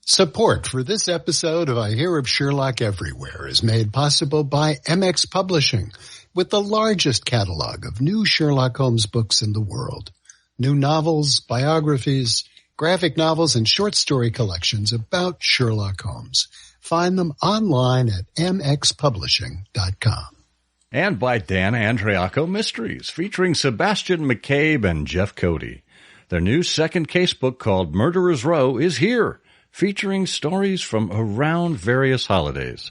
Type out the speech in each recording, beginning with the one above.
Support for this episode of I Hear of Sherlock Everywhere is made possible by MX Publishing, with the largest catalog of new Sherlock Holmes books in the world. New novels, biographies, graphic novels, and short story collections about Sherlock Holmes. Find them online at mxpublishing.com. And by Dan Andriaco Mysteries, featuring Sebastian McCabe and Jeff Cody. Their new second case book called Murderer's Row is here, featuring stories from around various holidays.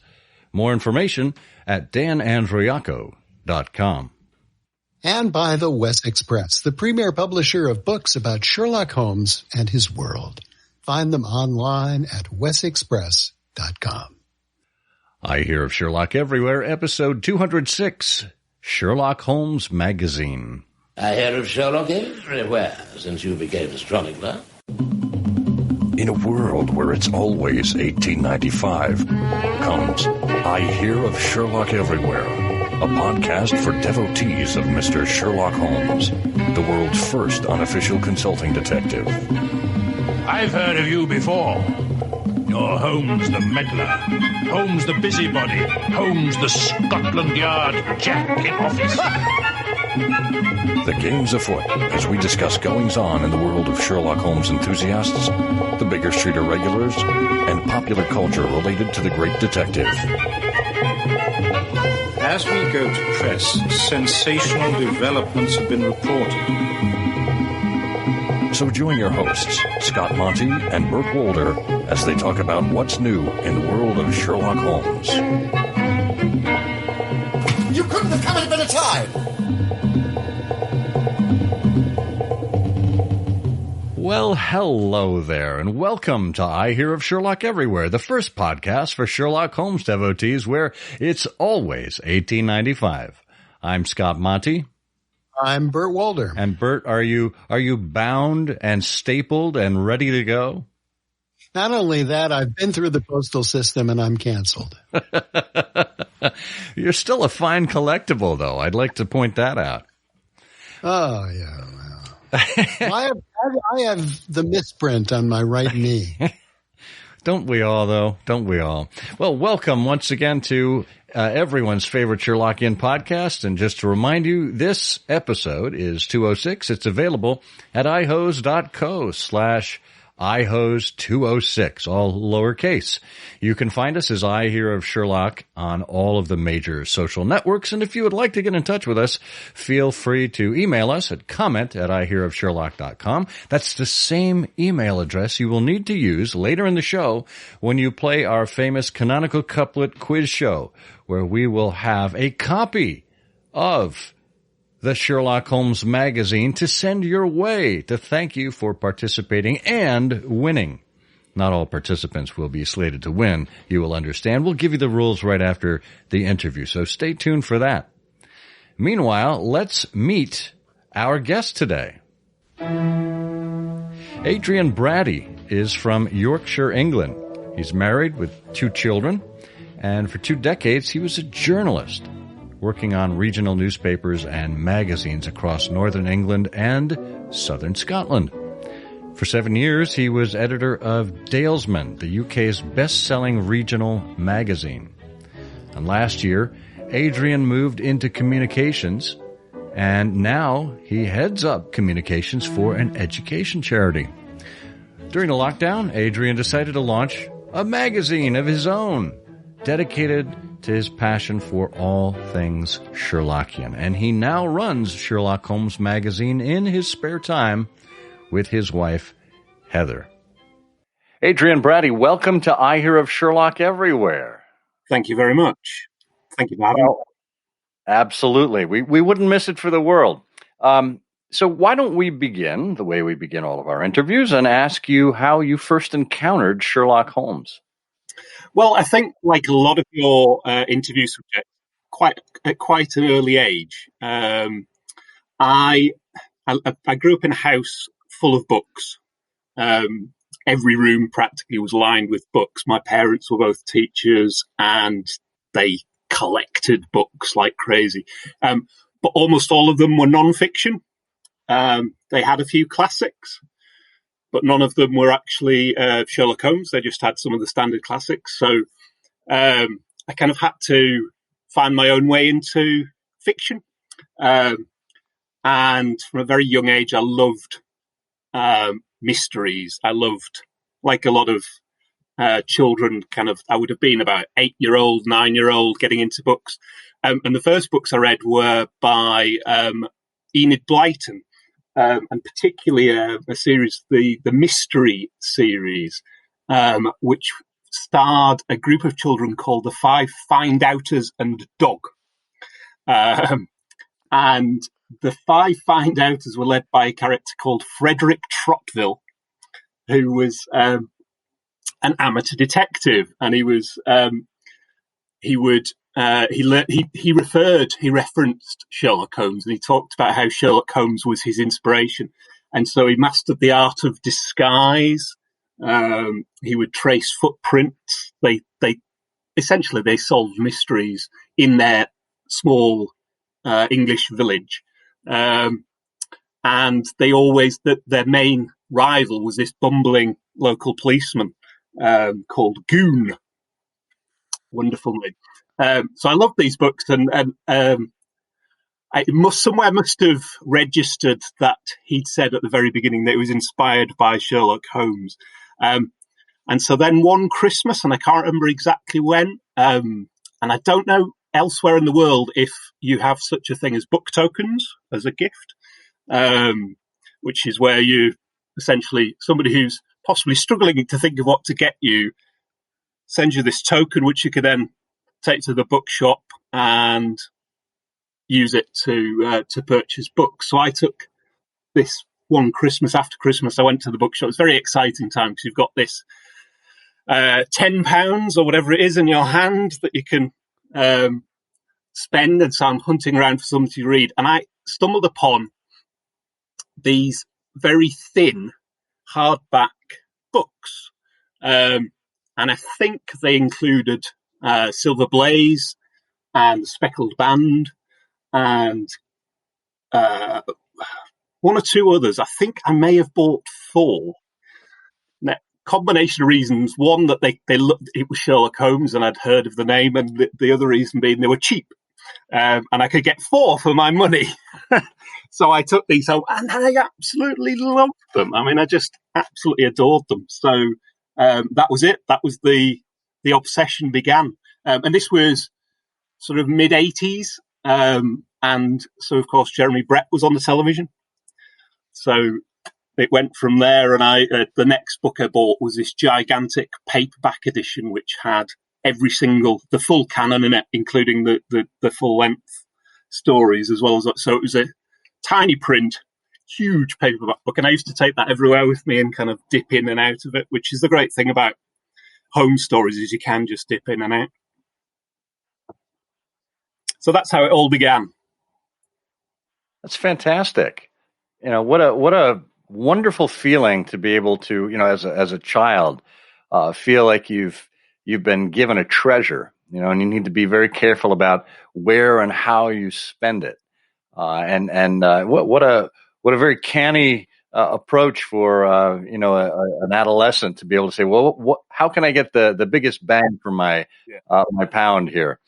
More information at danandriaco.com. And by the Wessex Press, the premier publisher of books about Sherlock Holmes and his world. Find them online at wessexpress.com. I Hear of Sherlock Everywhere, episode 206, Sherlock Holmes Magazine. I hear of Sherlock everywhere since you became a chronicler. In a world where it's always 1895, comes I Hear of Sherlock Everywhere, a podcast for devotees of Mr. Sherlock Holmes, the world's first unofficial consulting detective. I've heard of you before. You're Holmes the meddler, Holmes the busybody, Holmes the Scotland Yard Jack in office. The game's afoot as we discuss goings-on in the world of Sherlock Holmes enthusiasts, the Baker Street irregulars, and popular culture related to the great detective. As we go to press, sensational developments have been reported. So join your hosts, Scott Monty and Burt Wolder, as they talk about what's new in the world of Sherlock Holmes. You couldn't have come at a better time! Well, hello there, and welcome to I Hear of Sherlock Everywhere, the first podcast for Sherlock Holmes devotees where it's always 1895. I'm Scott Monty. I'm Burt Wolder. And Burt, are you bound and stapled and ready to go? Not only that, I've been through the postal system and I'm canceled. You're still a fine collectible, though. I'd like to point that out. Oh, yeah. I have the misprint on my right knee. Don't we all, though? Don't we all? Well, welcome once again to everyone's favorite Sherlockian podcast. And just to remind you, this episode is 206. It's available at ihose.co/ihose206, all lowercase. You can find us as I Hear of Sherlock on all of the major social networks. And if you would like to get in touch with us, feel free to email us at comment@ihearofsherlock.com. That's the same email address you will need to use later in the show when you play our famous Canonical Couplet quiz show, where we will have a copy of the Sherlock Holmes Magazine to send your way to thank you for participating and winning. Not all participants will be slated to win, you will understand. We'll give you the rules right after the interview, so stay tuned for that. Meanwhile, let's meet our guest today. Adrian Braddy is from Yorkshire, England. He's married with 2 children, and for 2 decades he was a journalist, working on regional newspapers and magazines across northern England and southern Scotland. For 7 years, he was editor of Dalesman, the UK's best-selling regional magazine. And last year, Adrian moved into communications, and now he heads up communications for an education charity. During the lockdown, Adrian decided to launch a magazine of his own, dedicated to his passion for all things Sherlockian. And he now runs Sherlock Holmes Magazine in his spare time with his wife, Heather. Adrian Bratty, welcome to I Hear of Sherlock Everywhere. Thank you very much. Thank you for having me. Absolutely. We wouldn't miss it for the world. So why don't we begin the way we begin all of our interviews and ask you how you first encountered Sherlock Holmes? Well, I think, like a lot of your interview subjects, at quite an early age, I grew up in a house full of books. Every room practically was lined with books. My parents were both teachers, and they collected books like crazy. But almost all of them were non-fiction. They had a few classics, but none of them were actually Sherlock Holmes. They just had some of the standard classics. So I kind of had to find my own way into fiction. And from a very young age, I loved mysteries. I loved, like a lot of children, I would have been about 8-year-old, 9-year-old, getting into books. And the first books I read were by Enid Blyton, and particularly a series, the Mystery series, which starred a group of children called the Five Find-Outers and Dog. And the Five Find-Outers were led by a character called Frederick Trottville, who was an amateur detective, and he referenced Sherlock Holmes, and he talked about how Sherlock Holmes was his inspiration, and so he mastered the art of disguise. He would trace footprints. They essentially solved mysteries in their small English village, and their main rival was this bumbling local policeman called Goon. Wonderful name. So I love these books, and I must have registered that he'd said at the very beginning that it was inspired by Sherlock Holmes. And so then one Christmas, and I can't remember exactly when, and I don't know elsewhere in the world if you have such a thing as book tokens as a gift, which is where you essentially, somebody who's possibly struggling to think of what to get you sends you this token, which you can then take to the bookshop and use it to purchase books. So I took this one Christmas. After Christmas, I went to the bookshop. It's a very exciting time because you've got this £10 or whatever it is in your hand that you can spend. And so I'm hunting around for something to read, and I stumbled upon these very thin hardback books, and I think they included Silver Blaze and The Speckled Band and one or two others. I think I may have bought 4. Now, combination of reasons. One, that they looked, it was Sherlock Holmes and I'd heard of the name, and the other reason being they were cheap, and I could get 4 for my money. So I took these home, and I absolutely loved them. I mean, I just absolutely adored them. So that was it. That was the obsession began. And this was sort of mid-'80s. And so, of course, Jeremy Brett was on the television. So it went from there, and the next book I bought was this gigantic paperback edition, which had the full canon in it, including the full-length stories as well as that. So it was a tiny print, huge paperback book, and I used to take that everywhere with me and kind of dip in and out of it, which is the great thing about home stories, is you can just dip in and out. So that's how it all began. That's fantastic. What a wonderful feeling to be able to, as a child, feel like you've been given a treasure, and you need to be very careful about where and how you spend it. What a very canny approach for an adolescent to be able to say, well, how can I get the biggest bang for my pound here?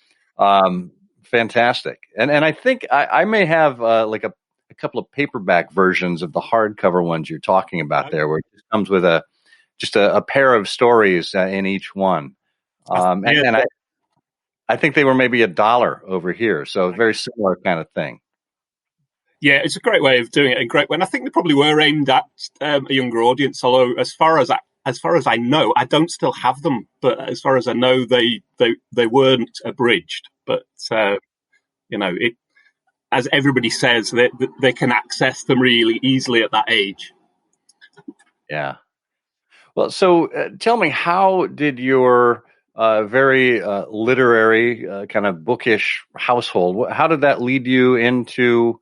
Fantastic. And I think I may have like a couple of paperback versions of the hardcover ones you're talking about there, where it just comes with just a pair of stories in each one. And I think they were maybe $1 over here, so very similar kind of thing. Yeah, it's a great way of doing it, and great. When I think they probably were aimed at a younger audience. Although, as far as I know, I don't still have them. But as far as I know, they weren't abridged. But as everybody says, they can access them really easily at that age. Yeah. Well, so tell me, how did your very literary kind of bookish household, how did that lead you into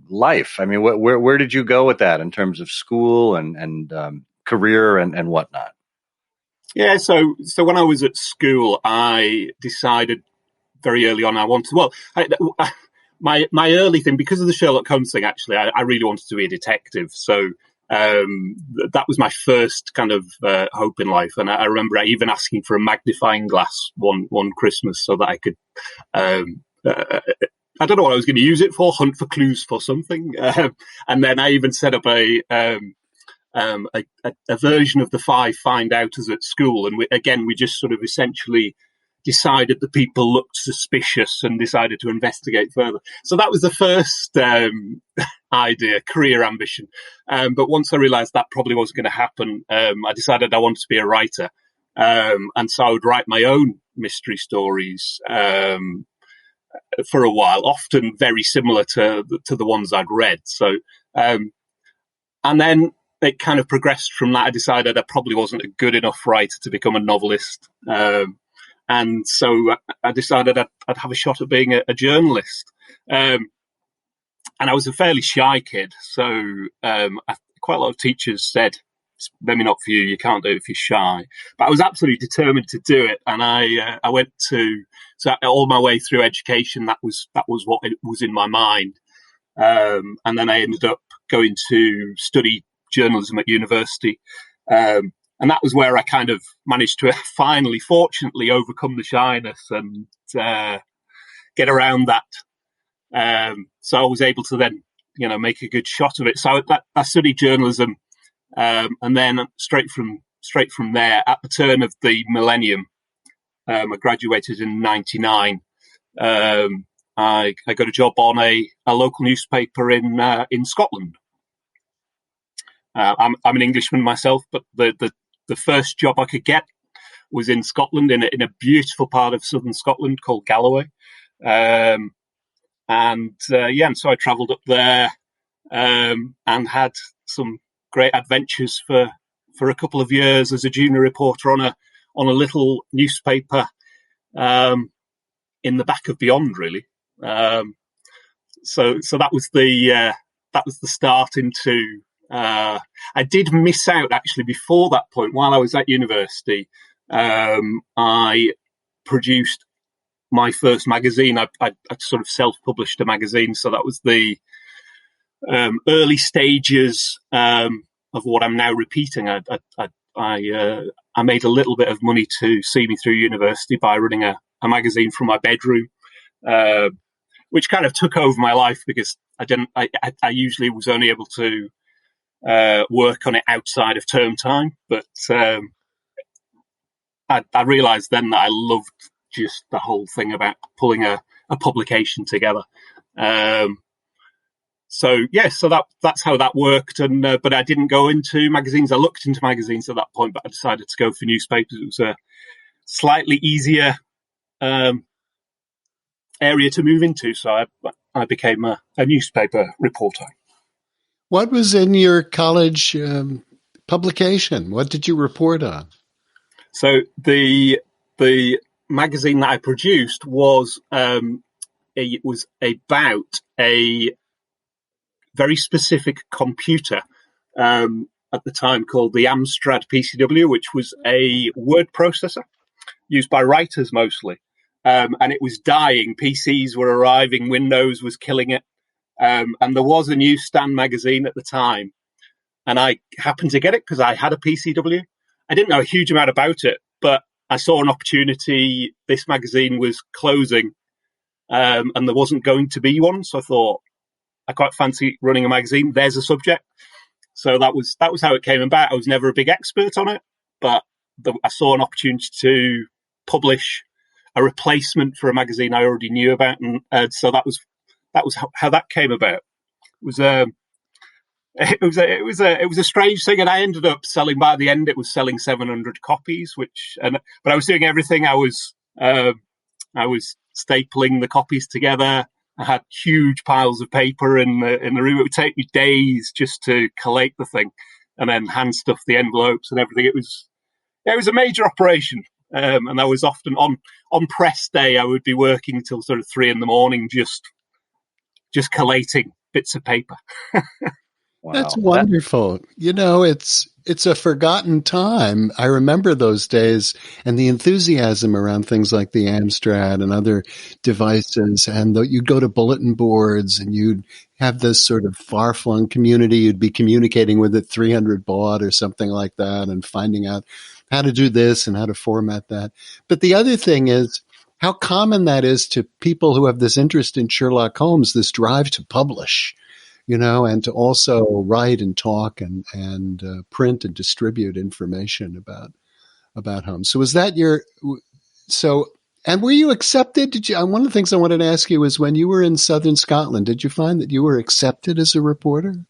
life? I mean, where did you go with that in terms of school and career and whatnot? Yeah, so when I was at school, I decided very early on I wanted. Well, my early thing, because of the Sherlock Holmes thing, actually, I really wanted to be a detective. So That was my first kind of hope in life. And I remember even asking for a magnifying glass one Christmas so that I could, I don't know what I was going to use it for, hunt for clues for something. And then I even set up a version of the 5 find outers at school. And we just sort of essentially decided that people looked suspicious and decided to investigate further. So that was the first idea, career ambition. But once I realized that probably wasn't going to happen, I decided I wanted to be a writer. And so I would write my own mystery stories for a while, often very similar to the ones I'd read. So, and then it kind of progressed from that. I decided I probably wasn't a good enough writer to become a novelist. And so I decided I'd have a shot at being a journalist. And I was a fairly shy kid. So quite a lot of teachers said, maybe not for you, you can't do it if you're shy. But I was absolutely determined to do it. And I went so all my way through education, that was what it was in my mind. And then I ended up going to study journalism at university. And that was where I kind of managed to finally, fortunately, overcome the shyness and get around that. So I was able to then, make a good shot of it. So I studied journalism, and then straight from there, at the turn of the millennium, I graduated in '99. I got a job on a local newspaper in Scotland. I'm an Englishman myself, but the first job I could get was in Scotland, in a beautiful part of southern Scotland called Galloway. And so I travelled up there and had some great adventures for a couple of years as a junior reporter on a little newspaper in the back of Beyond, really. So that was the start into. I did miss out actually before that point. While I was at university, I produced my first magazine. I sort of self-published a magazine, so that was the early stages of what I'm now repeating. I made a little bit of money to see me through university by running a magazine from my bedroom, which kind of took over my life because I usually was only able to work on it outside of term time, but I realised then that I loved just the whole thing about pulling a publication together. So that's how that worked. And but I didn't go into magazines. I looked into magazines at that point, but I decided to go for newspapers. It was a slightly easier area to move into, so I became a newspaper reporter. What was in your college publication? What did you report on? So the magazine that I produced was it was about a very specific computer at the time called the Amstrad PCW, which was a word processor used by writers mostly, and it was dying. PCs were arriving, Windows was killing it. And there was a newsstand magazine at the time, and I happened to get it because I had a PCW. I didn't know a huge amount about it, but I saw an opportunity. This magazine was closing, and there wasn't going to be one. So I thought, I quite fancy running a magazine. There's a subject. So that was how it came about. I was never a big expert on it, but I saw an opportunity to publish a replacement for a magazine I already knew about, and so that was how that came about. It was a strange thing, and I ended up selling. By the end, it was selling 700 copies. But I was doing everything. I was stapling the copies together. I had huge piles of paper in the room. It would take me days just to collate the thing, and then hand stuff the envelopes and everything. It was a major operation, and I was often on press day. I would be working until sort of 3 a.m. just collating bits of paper. Wow. That's wonderful. It's it's a forgotten time. I remember those days and the enthusiasm around things like the Amstrad and other devices. And you'd go to bulletin boards and you'd have this sort of far-flung community. You'd be communicating with at 300 baud or something like that and finding out how to do this and how to format that. But the other thing is how common that is to people who have this interest in Sherlock Holmes, this drive to publish, and to also write and talk and print and distribute information about Holmes. So was that and were you accepted? One of the things I wanted to ask you was when you were in southern Scotland, did you find that you were accepted as a reporter?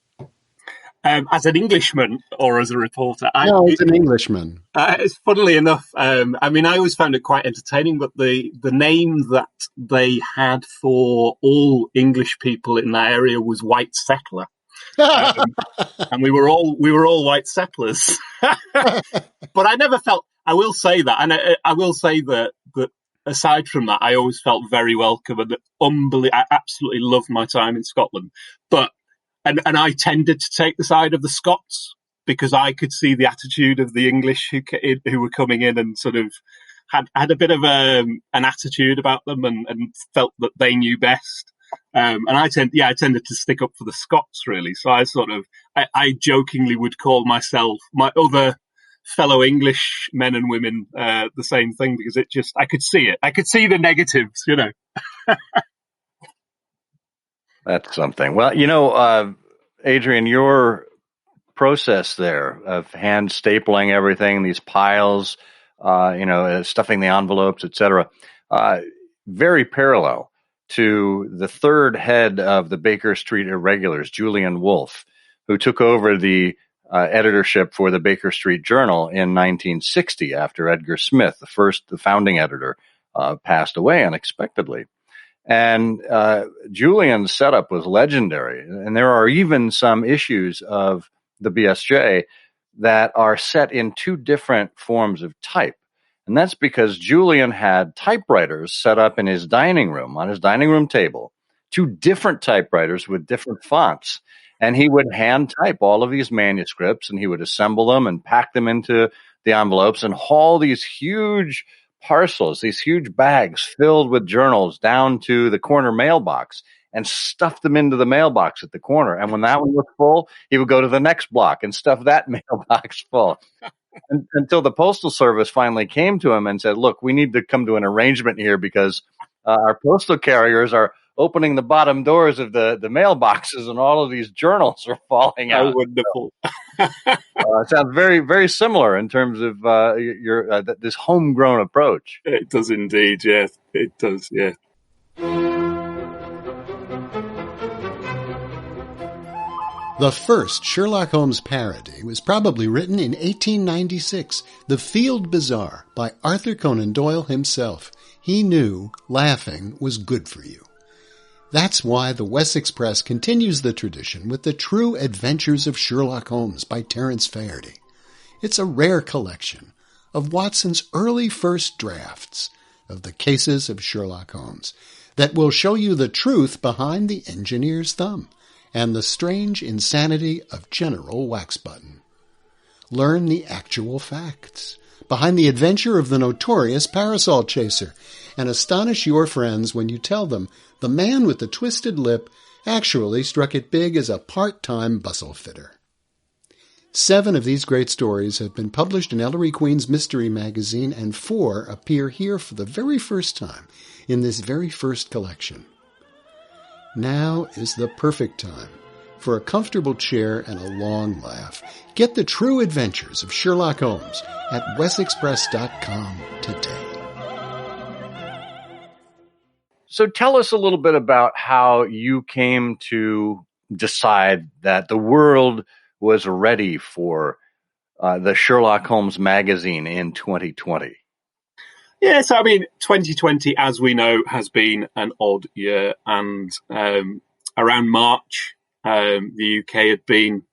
As an Englishman or as a reporter? No, as an Englishman. It's funnily enough, I always found it quite entertaining, but the name that they had for all English people in that area was white settler. And we were all white settlers. But I never felt, I will say that, and I will say that aside from that, I always felt very welcome and I absolutely loved my time in Scotland. But And I tended to take the side of the Scots because I could see the attitude of the English who were coming in and sort of had a bit of an attitude about them and felt that they knew best. And I tended to stick up for the Scots really. So I jokingly would call myself, my other fellow English men and women, the same thing because I could see it. I could see the negatives, That's something. Well, Adrian, your process there of hand stapling everything, these piles, stuffing the envelopes, etc., very parallel to the third head of the Baker Street Irregulars, Julian Wolfe, who took over the editorship for the Baker Street Journal in 1960 after Edgar Smith, the founding editor, passed away unexpectedly. And Julian's setup was legendary. And there are even some issues of the BSJ that are set in two different forms of type. And that's because Julian had typewriters set up in his dining room, on his dining room table, two different typewriters with different fonts. And he would hand type all of these manuscripts and he would assemble them and pack them into the envelopes and haul these huge parcels, these huge bags filled with journals down to the corner mailbox and stuff them into the mailbox at the corner. And when that one was full, he would go to the next block and stuff that mailbox full until the Postal Service finally came to him and said, look, we need to come to an arrangement here because our postal carriers are opening the bottom doors of the mailboxes and all of these journals are falling out. How wonderful. It sounds very, very similar in terms of your this homegrown approach. It does indeed, yes. It does, yeah. The first Sherlock Holmes parody was probably written in 1896, The Field Bazaar, by Arthur Conan Doyle himself. He knew laughing was good for you. That's why the Wessex Press continues the tradition with The True Adventures of Sherlock Holmes by Terence Feherty. It's a rare collection of Watson's early first drafts of the cases of Sherlock Holmes that will show you the truth behind the engineer's thumb and the strange insanity of General Waxbutton. Learn the actual facts behind the adventure of the notorious parasol chaser and astonish your friends when you tell them the man with the twisted lip actually struck it big as a part-time bustle fitter. 7 of these great stories have been published in Ellery Queen's Mystery Magazine, and 4 appear here for the very first time in this very first collection. Now is the perfect time for a comfortable chair and a long laugh. Get the True Adventures of Sherlock Holmes at wessexpress.com today. So tell us a little bit about how you came to decide that the world was ready for the Sherlock Holmes magazine in 2020. Yeah, so 2020, as we know, has been an odd year. And around March, the UK had been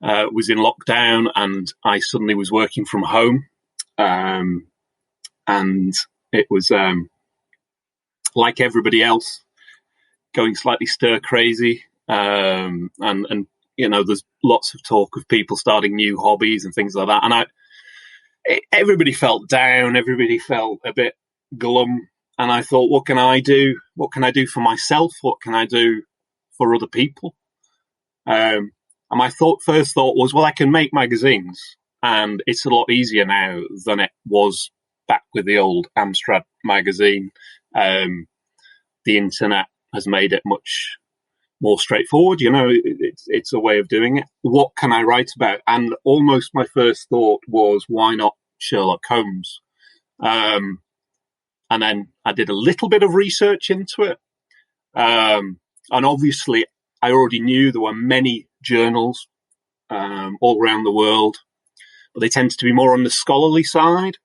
was in lockdown, and I suddenly was working from home, and it was like everybody else, going slightly stir crazy, and there's lots of talk of people starting new hobbies and things like that. And everybody felt down. Everybody felt a bit glum. And I thought, what can I do? What can I do for myself? What can I do for other people? And my first thought was, well, I can make magazines, and it's a lot easier now than it was back with the old Amstrad magazine. The internet has made it much more straightforward. It's a way of doing it. What can I write about? And almost my first thought was, why not Sherlock Holmes? And then I did a little bit of research into it. And obviously, I already knew there were many journals all around the world, but they tended to be more on the scholarly side.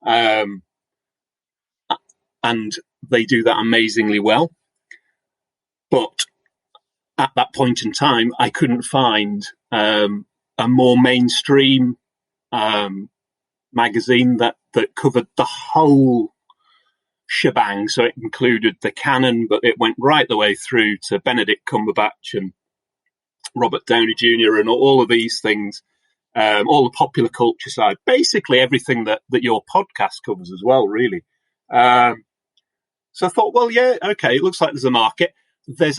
And they do that amazingly well. But at that point in time, I couldn't find a more mainstream magazine that covered the whole shebang. So it included the canon, but it went right the way through to Benedict Cumberbatch and Robert Downey Jr. and all of these things, all the popular culture side, basically everything that your podcast covers as well, really. So I thought, well, yeah, okay, it looks like there's a market.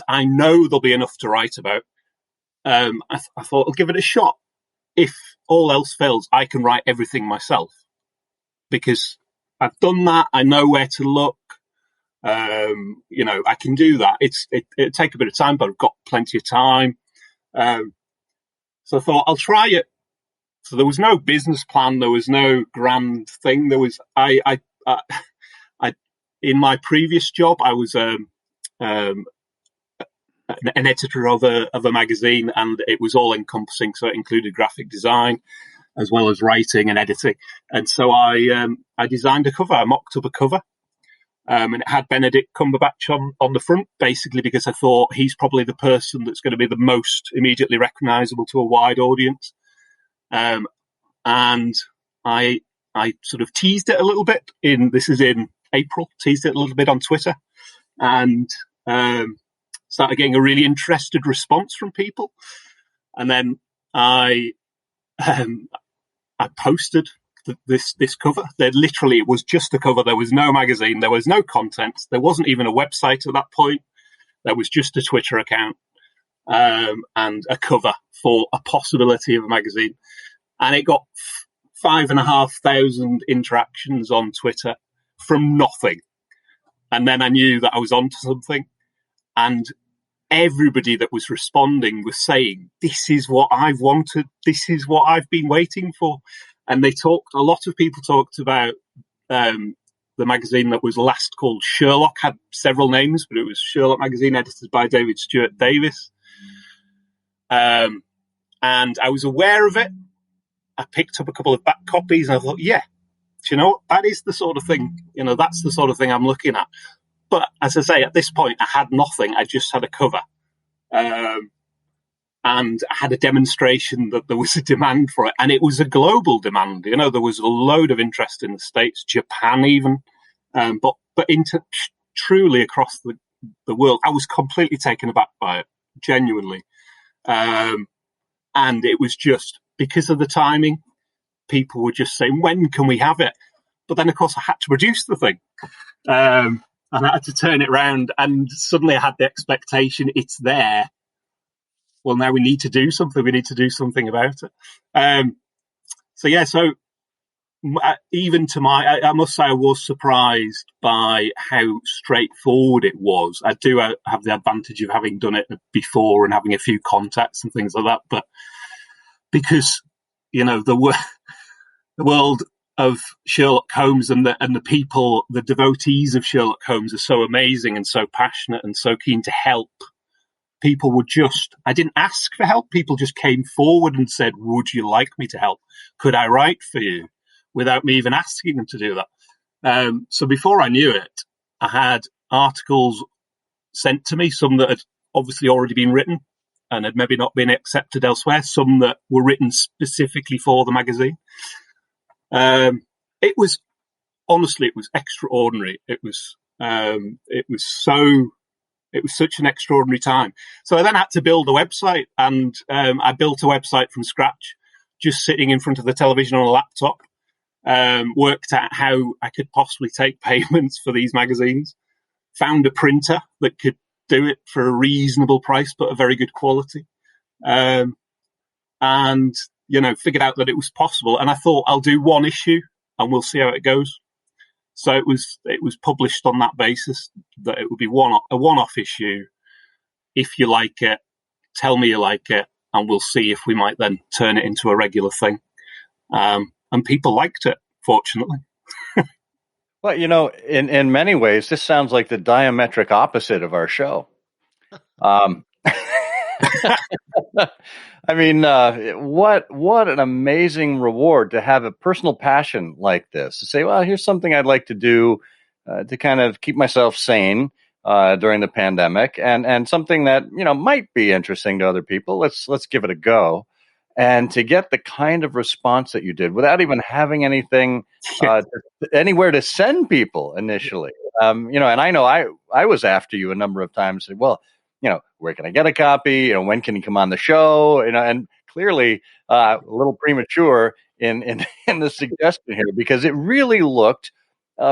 I know there'll be enough to write about. I thought I'll give it a shot. If all else fails, I can write everything myself, because I've done that. I know where to look. I can do that. It'll take a bit of time, but I've got plenty of time. So I thought I'll try it. So there was no business plan. There was no grand thing. There was, in my previous job, I was, an editor of a magazine, and it was all encompassing. So it included graphic design as well as writing and editing. And so I designed a cover. I mocked up a cover, and it had Benedict Cumberbatch on the front, basically because I thought he's probably the person that's going to be the most immediately recognizable to a wide audience. And I sort of teased it a little bit this is in April, teased it a little bit on Twitter, and started getting a really interested response from people. And then I posted this cover. It was just a cover. There was no magazine. There was no content. There wasn't even a website at that point. There was just a Twitter account and a cover for a possibility of a magazine. And it got 5,500 interactions on Twitter from nothing. And then I knew that I was onto something. And everybody that was responding was saying, this is what I've wanted. This is what I've been waiting for. And a lot of people talked about the magazine that was last called Sherlock, had several names, but it was Sherlock magazine, edited by David Stuart Davis. And I was aware of it. I picked up a couple of back copies and I thought, yeah, do you know what? That is the sort of thing, that's the sort of thing I'm looking at. But as I say, at this point, I had nothing. I just had a cover. And I had a demonstration that there was a demand for it. And it was a global demand. There was a load of interest in the States, Japan even, but truly across the world. I was completely taken aback by it, genuinely. And it was just because of the timing. People were just saying, when can we have it? But then, of course, I had to produce the thing. And I had to turn it around, and suddenly I had the expectation, it's there. Well, now we need to do something. We need to do something about it. Even to I must say, I was surprised by how straightforward it was. I do have the advantage of having done it before and having a few contacts and things like that. But because, the world of Sherlock Holmes and the people, the devotees of Sherlock Holmes are so amazing and so passionate and so keen to help. People I didn't ask for help. People just came forward and said, would you like me to help? Could I write for you? Without me even asking them to do that. So before I knew it, I had articles sent to me, some that had obviously already been written and had maybe not been accepted elsewhere, some that were written specifically for the magazine. It was extraordinary. It was It was such an extraordinary time. So I then had to build a website, and I built a website from scratch, just sitting in front of the television on a laptop, worked out how I could possibly take payments for these magazines, found a printer that could do it for a reasonable price, but a very good quality. And, figured out that it was possible. And I thought, I'll do one issue and we'll see how it goes. So it was published on that basis, that it would be a one-off issue. If you like it, tell me you like it, and we'll see if we might then turn it into a regular thing. And people liked it, fortunately. Well, in many ways, this sounds like the diametric opposite of our show. I mean, what an amazing reward to have a personal passion like this, to say, well, here's something I'd like to do to kind of keep myself sane during the pandemic, and something that, might be interesting to other people. Let's give it a go. And to get the kind of response that you did without even having anything anywhere to send people initially. And I know I was after you a number of times. Said, well, where can I get a copy? When can you come on the show? And clearly a little premature in the suggestion here, because it really looked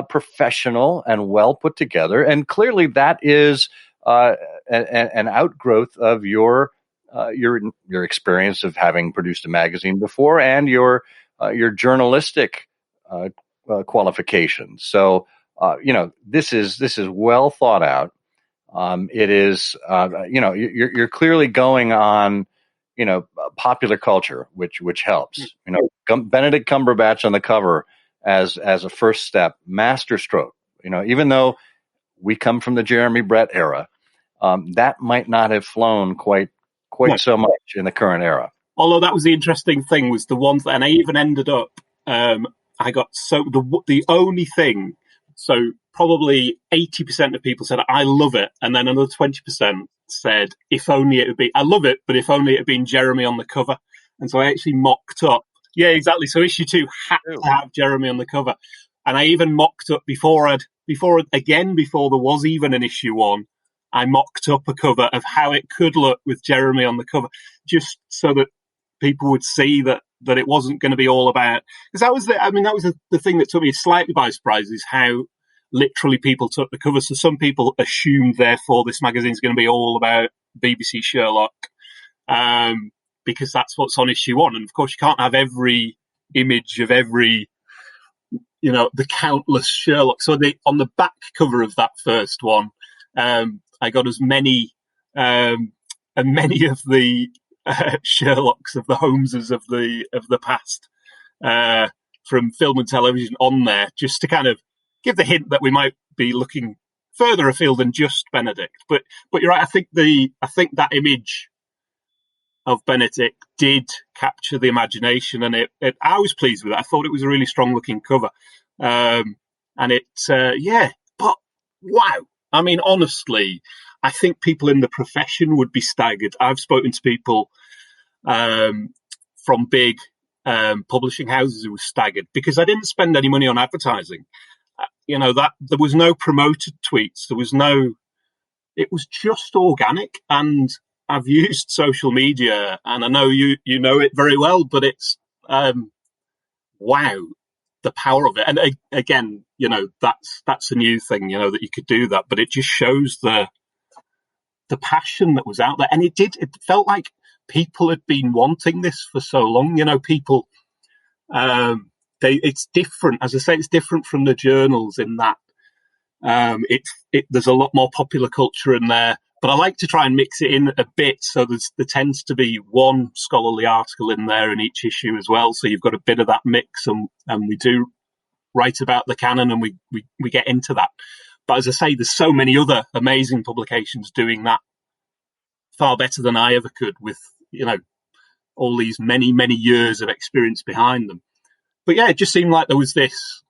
professional and well put together. And clearly that is an outgrowth of your experience of having produced a magazine before, and your journalistic qualifications. So this is well thought out. It is you're clearly going on popular culture, which helps. Benedict Cumberbatch on the cover as a first step, masterstroke. Even though we come from the Jeremy Brett era, that might not have flown quite so much in the current era. Although that was the interesting thing, was the ones that, and I even ended up, I got the only thing, so probably 80% of people said, I love it. And then another 20% said, if only it would be, I love it, but if only it had been Jeremy on the cover. And so I actually mocked up. Yeah, exactly. So issue 2 had to have Jeremy on the cover. And I even mocked up before there was even an issue 1, I mocked up a cover of how it could look with Jeremy on the cover, just so that people would see that it wasn't going to be all about, because that was the thing that took me slightly by surprise, is how literally people took the cover. So some people assumed, therefore, this magazine is going to be all about BBC Sherlock, because that's what's on issue 1. And of course, you can't have every image of every, the countless Sherlock. So on the back cover of that first one, I got as many of the Sherlocks, of the Holmeses of the past, from film and television on there, just to kind of give the hint that we might be looking further afield than just Benedict. But you're right. I think that image of Benedict did capture the imagination, and I was pleased with it. I thought it was a really strong looking cover, and But wow. I mean, honestly, I think people in the profession would be staggered. I've spoken to people from big publishing houses who were staggered because I didn't spend any money on advertising. That there was no promoted tweets. It was just organic. And I've used social media, and I know you know it very well, but it's wow. The power of it. And again, that's a new thing, that you could do that, but it just shows the passion that was out there. And it felt like people had been wanting this for so long. People, it's different. As I say, it's different from the journals in that there's a lot more popular culture in there, but I like to try and mix it in a bit. So there tends to be one scholarly article in there in each issue as well. So you've got a bit of that mix, and we do write about the canon, and we get into that. But as I say, there's so many other amazing publications doing that far better than I ever could, with, all these many, many years of experience behind them. But yeah, it just seemed like there was this,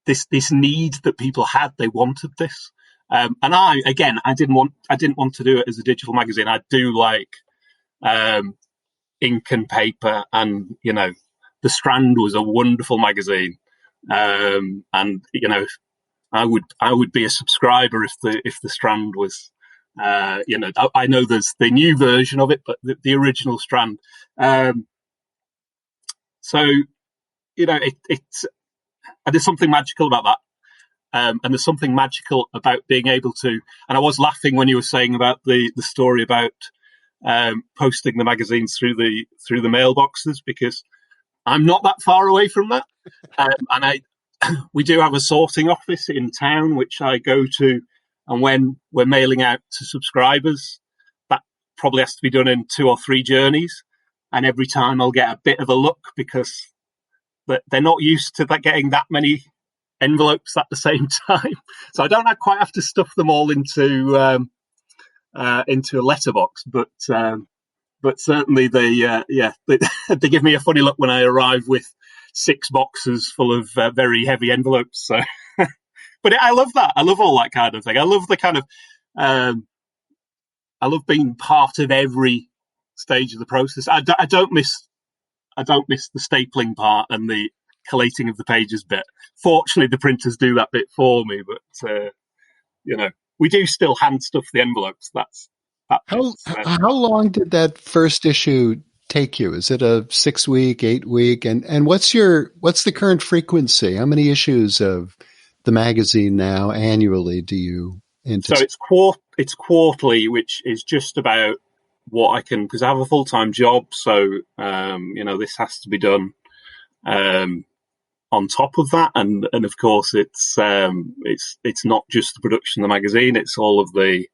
this need that people had. They wanted this. And I didn't want to do it as a digital magazine. I do like ink and paper, and The Strand was a wonderful magazine, and I would be a subscriber if the Strand was, I know there's the new version of it, but the original Strand. So, it's and there's something magical about that. And there's something magical about being able to, and I was laughing when you were saying about the story about posting the magazines through the mailboxes, because I'm not that far away from that. And we do have a sorting office in town, which I go to. And when we're mailing out to subscribers, that probably has to be done in 2 or 3 journeys. And every time I'll get a bit of a look, because they're not used to getting that many envelopes at the same time. So I don't quite have to stuff them all into a letterbox, but certainly they give me a funny look when I arrive with 6 boxes full of very heavy envelopes. So, but I love that. I love all that kind of thing. I love the kind of I love being part of every stage of the process. I don't miss the stapling part and the collating of the pages bit. Fortunately, the printers do that bit for me, but we do still hand stuff the envelopes. How long did that first issue take you? Is it a 6-week, 8-week? And what's the current frequency? How many issues of the magazine now annually do you anticipate? So it's quarterly, which is just about what I can, because I have a full-time job. So, this has to be done on top of that. And of course it's not just the production of the magazine, it's all of the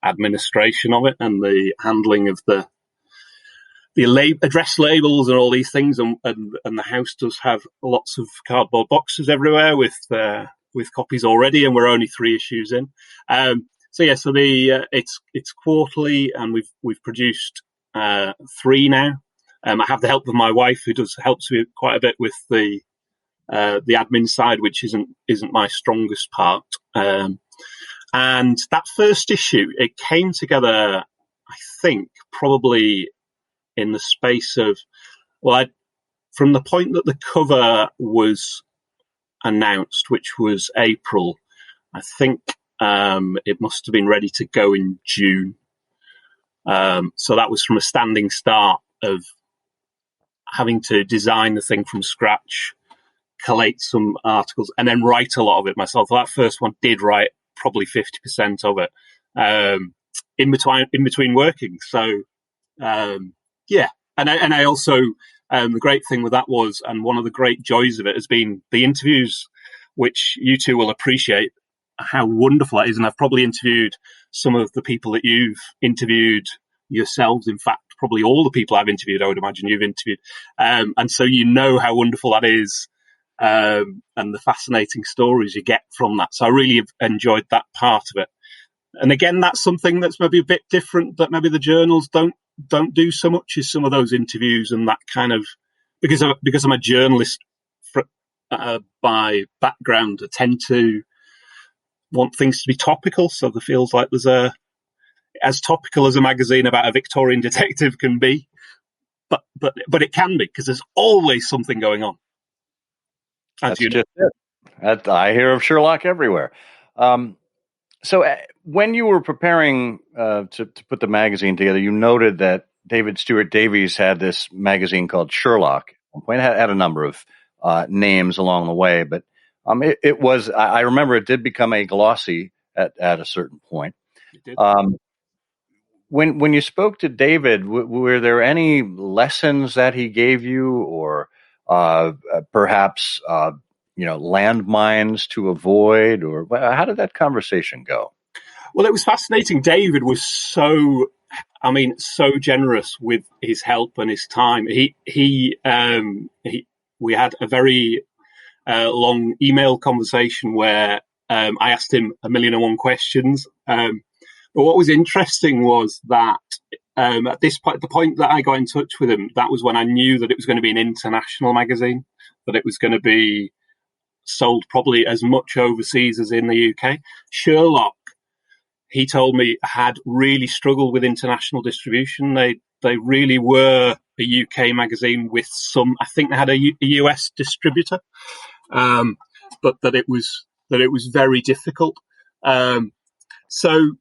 administration of it and the handling of the address labels and all these things. And the house does have lots of cardboard boxes everywhere with copies already, and we're only 3 issues in. It's quarterly, and we've produced 3 now. I have the help of my wife, who helps me quite a bit with the admin side, which isn't my strongest part. And that first issue, it came together, I think, probably in the space of, from the point that the cover was announced, which was April, I think it must have been ready to go in June. So that was from a standing start of having to design the thing from scratch, collate some articles, and then write a lot of it myself. That first one did write probably 50% of it in between working. So and I also the great thing with that was, and one of the great joys of it has been the interviews, which you two will appreciate how wonderful that is. And I've probably interviewed some of the people that you've interviewed yourselves. In fact, probably all the people I've interviewed, I would imagine you've interviewed. And so you know how wonderful that is, and the fascinating stories you get from that. So I really have enjoyed that part of it. And again, that's something that's maybe a bit different that maybe the journals don't do so much, is some of those interviews and that kind of, because I'm a journalist by background, I tend to want things to be topical. So there feels like there's as topical as a magazine about a Victorian detective can be, but it can be, because there's always something going on. That's just it. I hear of Sherlock everywhere. So when you were preparing to put the magazine together, you noted that David Stuart Davies had this magazine called Sherlock. It had a number of names along the way, but it was, I remember it did become a glossy at a certain point. It did. When you spoke to David, were there any lessons that he gave you, or perhaps landmines to avoid, or how did that conversation go? Well, it was fascinating. David was so generous with his help and his time. We had a very long email conversation where I asked him 1,000,001 questions. But what was interesting was that at this point, the point that I got in touch with him, that was when I knew that it was going to be an international magazine, that it was going to be sold probably as much overseas as in the UK. Sherlock, he told me, had really struggled with international distribution. They really were a UK magazine with some, I think they had a US distributor, but that it was that it was very difficult. So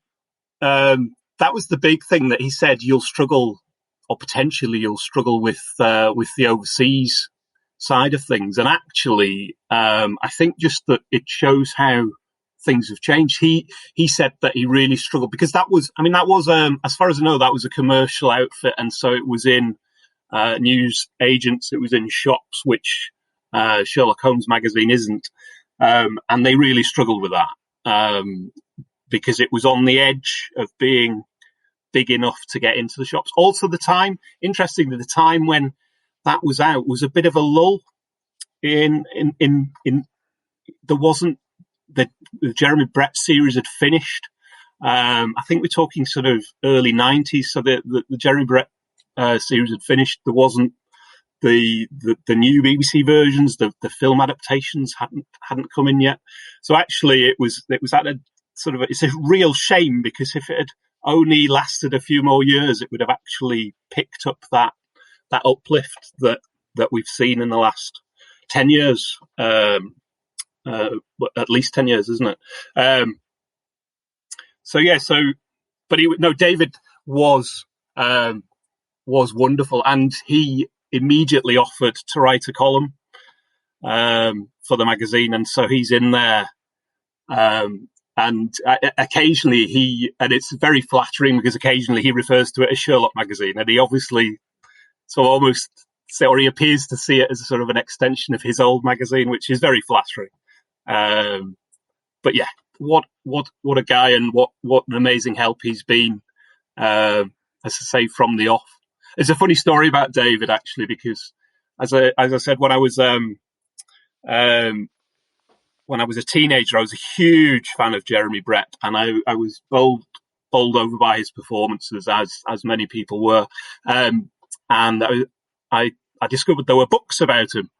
that was the big thing that he said. You'll struggle, or potentially you'll struggle with the overseas side of things. And actually, I think just that it shows how things have changed. He said that he really struggled because that was as far as I know, that was a commercial outfit, and so it was in news agents, it was in shops, which Sherlock Holmes Magazine isn't, and they really struggled with that because it was on the edge of being big enough to get into the shops. Also, the time when that was out was a bit of a lull. In there wasn't the Jeremy Brett series had finished. I think we're talking sort of early 90s. So the Jeremy Brett series had finished. There wasn't the new BBC versions. The film adaptations hadn't come in yet. So actually, it was at a sort of it's a real shame, because if it had only lasted a few more years, it would have actually picked up that uplift that we've seen in the last 10 years. At least 10 years, isn't it? David was wonderful, and he immediately offered to write a column for the magazine, and so he's in there. And occasionally and it's very flattering because occasionally he refers to it as Sherlock Magazine, and he obviously he appears to see it as a sort of an extension of his old magazine, which is very flattering. But yeah, what a guy, and what an amazing help he's been, as I say, from the off. There's a funny story about David, actually, because as I said, when I was a teenager, I was a huge fan of Jeremy Brett, and I was bowled over by his performances, as many people were. And I discovered there were books about him.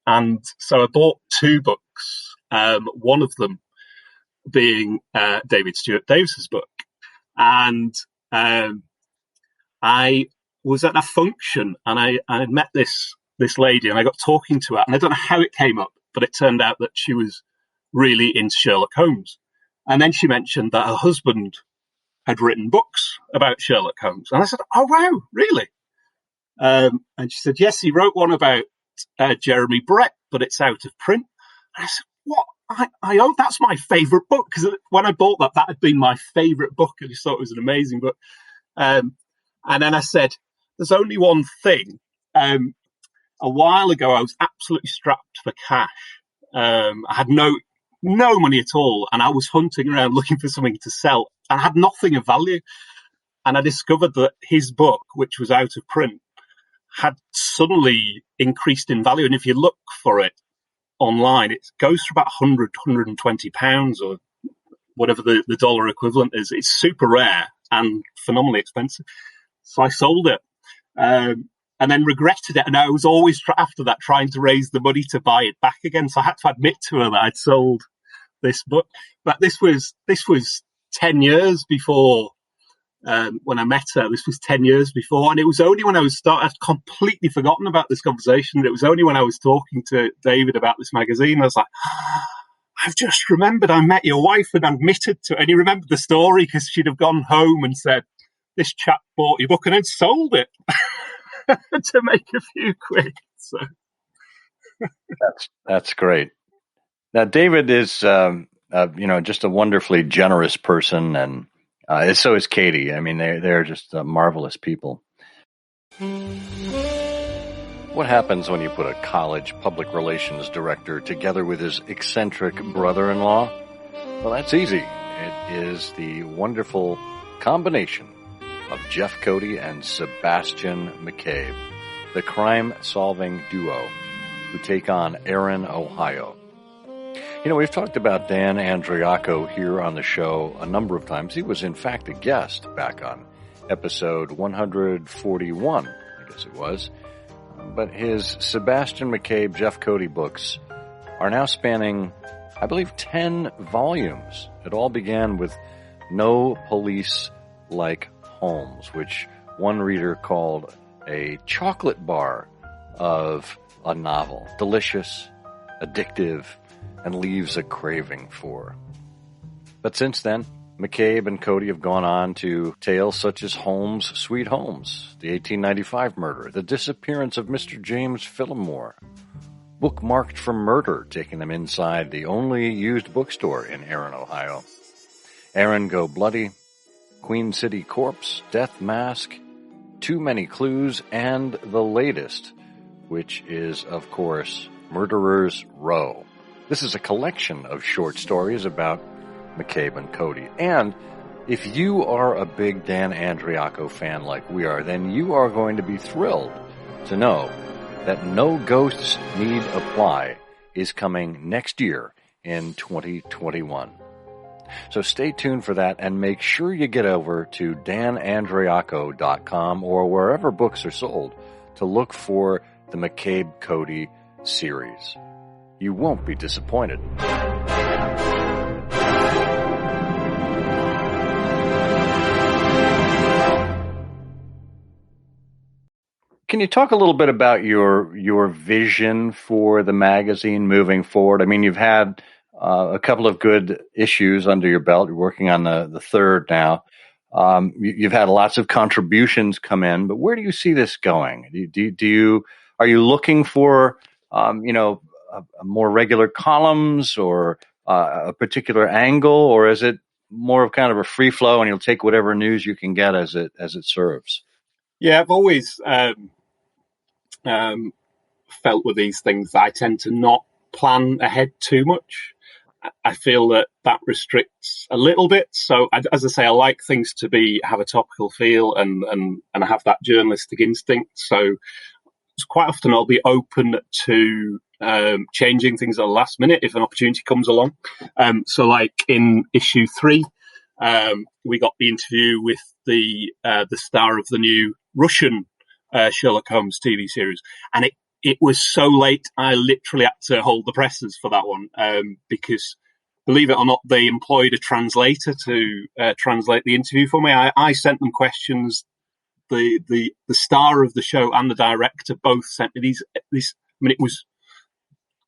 And so I bought 2 books, one of them being David Stuart Davis's book. And I was at a function, and I had met this lady, and I got talking to her, and I don't know how it came up, but it turned out that she was really into Sherlock Holmes. And then she mentioned that her husband had written books about Sherlock Holmes. And I said, "Oh, wow, really?" And she said, "Yes, he wrote one about Jeremy Brett, but it's out of print." And I said, "What? I own, that's my favourite book." Because when I bought that had been my favourite book. I just thought it was an amazing book. And then I said, "There's only one thing. A while ago, I was absolutely strapped for cash. I had no money at all, and I was hunting around looking for something to sell, and I had nothing of value. And I discovered that his book, which was out of print, had suddenly increased in value. And if you look for it online, it goes for about £120 or whatever the dollar equivalent is. It's super rare and phenomenally expensive. So I sold it. And then regretted it. And I was always, after that, trying to raise the money to buy it back again. So I had to admit to her that I'd sold this book. But this was 10 years before, when I met her. This was 10 years before. And it was only when I'd completely forgotten about this conversation. It was only when I was talking to David about this magazine, I was like, "I've just remembered I met your wife and admitted to it." And he remembered the story because she'd have gone home and said, "This chap bought your book and then sold it." To make a few quid. So that's great. Now, David is, just a wonderfully generous person, and so is Katie. I mean, they're just marvelous people. What happens when you put a college public relations director together with his eccentric brother-in-law? Well, that's easy. It is the wonderful combination of Jeff Cody and Sebastian McCabe, the crime-solving duo who take on Aaron, Ohio. We've talked about Dan Andriacco here on the show a number of times. He was, in fact, a guest back on episode 141, I guess it was. But his Sebastian McCabe, Jeff Cody books are now spanning, I believe, 10 volumes. It all began with No Police Like Holmes, which one reader called a chocolate bar of a novel. Delicious, addictive, and leaves a craving for. But since then, McCabe and Cody have gone on to tales such as Holmes' Sweet Holmes, the 1895 murder, the disappearance of Mr. James Fillmore, Bookmarked for Murder, taking them inside the only used bookstore in Erin, Ohio, Erin Go Bloody, Queen City Corpse, Death Mask, Too Many Clues, and the latest, which is, of course, Murderer's Row. This is a collection of short stories about McCabe and Cody. And if you are a big Dan Andriacco fan like we are, then you are going to be thrilled to know that No Ghosts Need Apply is coming next year in 2021. So stay tuned for that, and make sure you get over to danandriacco.com or wherever books are sold to look for the McCabe Cody series. You won't be disappointed. Can you talk a little bit about your vision for the magazine moving forward? I mean, you've had a couple of good issues under your belt. You're working on the third now. You've had lots of contributions come in, but where do you see this going? Are you looking for a more regular columns or a particular angle, or is it more of kind of a free flow and you'll take whatever news you can get as it serves? Yeah, I've always felt with these things that I tend to not plan ahead too much. I feel that restricts a little bit. So, as I say, I like things to have a topical feel and have that journalistic instinct. So, quite often I'll be open to changing things at the last minute if an opportunity comes along. So, like in issue 3, we got the interview with the star of the new Russian Sherlock Holmes TV series, and it was so late I literally had to hold the presses for that one because, believe it or not, they employed a translator to translate the interview for me. I sent them questions. The star of the show and the director both sent me these. I mean, it was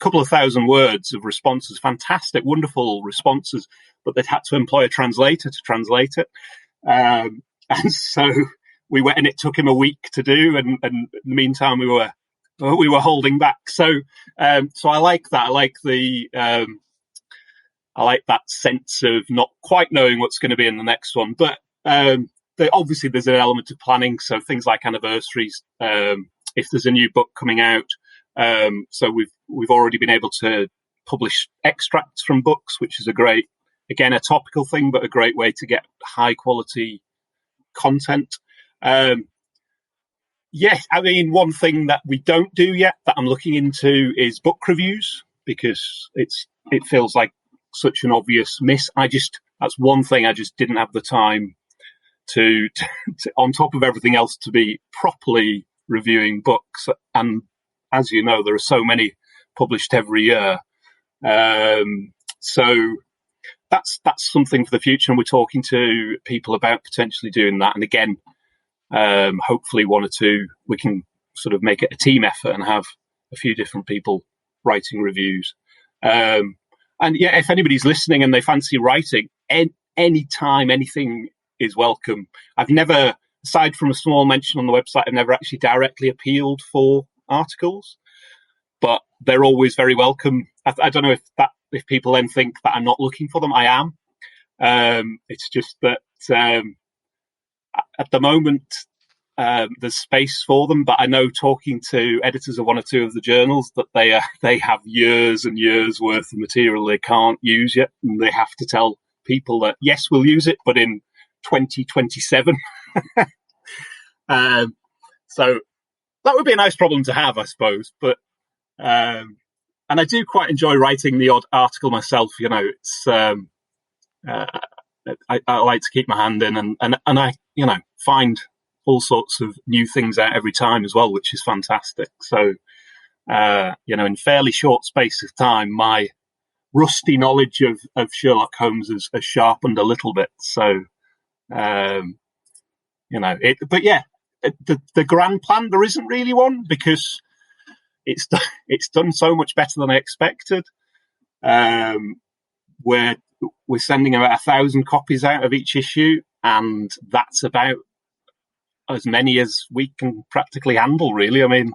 a couple of thousand words of responses, fantastic, wonderful responses, but they'd had to employ a translator to translate it. And so we went, and it took him a week to do. And in the meantime, we were holding back. So I like that. I like that sense of not quite knowing what's going to be in the next one. But obviously, there's an element of planning. So things like anniversaries, if there's a new book coming out. So we've already been able to publish extracts from books, which is a topical thing, but a great way to get high quality content. Yes, I mean, one thing that we don't do yet that I'm looking into is book reviews, because it feels like such an obvious miss. That's one thing I just didn't have the time to on top of everything else, to be properly reviewing books. And as you know, there are so many published every year. So that's something for the future. And we're talking to people about potentially doing that. And again, hopefully one or two, we can sort of make it a team effort and have a few different people writing reviews. And yeah, if anybody's listening and they fancy writing, any time, anything is welcome. I've never, aside from a small mention on the website, I've never actually directly appealed for articles, but they're always very welcome. I don't know if people then think that I'm not looking for them. I am. It's just that at the moment there's space for them, but I know, talking to editors of one or two of the journals, that they have years and years worth of material they can't use yet, and they have to tell people that yes, we'll use it, but in 2027. So that would be a nice problem to have, I suppose. But and I do quite enjoy writing the odd article myself. You know, it's I like to keep my hand in, and I find all sorts of new things out every time as well, which is fantastic. So in fairly short space of time, my rusty knowledge of Sherlock Holmes has sharpened a little bit. So but yeah, the grand plan, there isn't really one, because it's done so much better than I expected. We're sending about 1,000 copies out of each issue, and that's about as many as we can practically handle, really. I mean,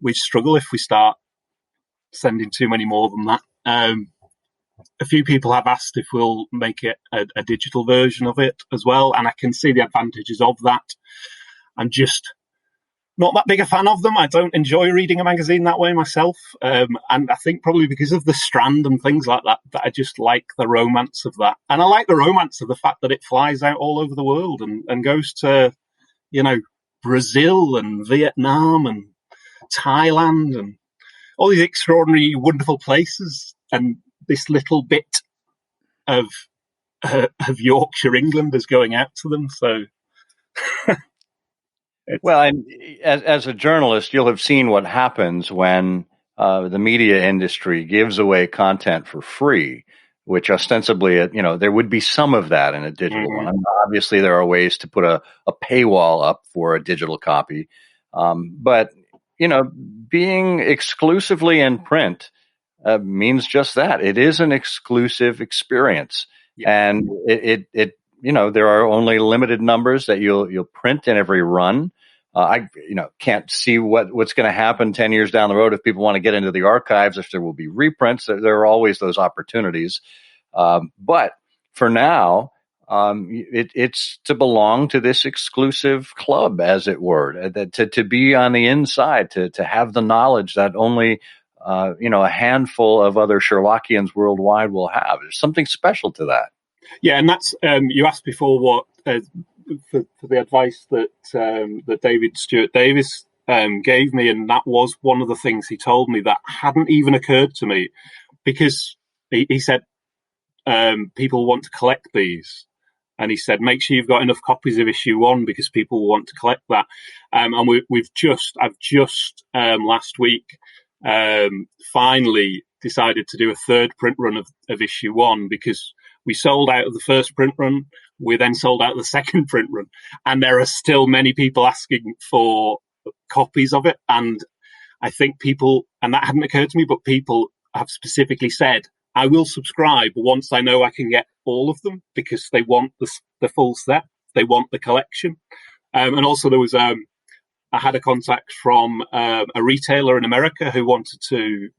we'd struggle if we start sending too many more than that. A few people have asked if we'll make it a digital version of it as well, and I can see the advantages of that. I'm just not that big a fan of them. I don't enjoy reading a magazine that way myself, and I think probably because of the strand and things like that, that I just like the romance of that. And I like the romance of the fact that it flies out all over the world and goes to, Brazil and Vietnam and Thailand and all these extraordinary, wonderful places, and this little bit of Yorkshire, England, is going out to them. So, well, and as a journalist, you'll have seen what happens when the media industry gives away content for free, which ostensibly, there would be some of that in a digital one. I mean, obviously, there are ways to put a paywall up for a digital copy, but being exclusively in print means just that. It is an exclusive experience, and it there are only limited numbers that you'll print in every run. I can't see what's going to happen 10 years down the road if people want to get into the archives, if there will be reprints. There are always those opportunities, but for now, it's to belong to this exclusive club, as it were, to be on the inside, to have the knowledge that only a handful of other Sherlockians worldwide will have. There's something special to that. Yeah, and that's you asked before what for the advice that David Stewart Davis gave me, and that was one of the things he told me that hadn't even occurred to me, because he said people want to collect these. And he said, make sure you've got enough copies of issue 1 because people want to collect that. And I've just last week finally decided to do a third print run of issue 1, because we sold out of the first print run. We then sold out of the second print run. And there are still many people asking for copies of it. And I think people, and that hadn't occurred to me, but people have specifically said, I will subscribe once I know I can get all of them, because they want the full set. They want the collection. And also there was, I had a contact from a retailer in America who wanted to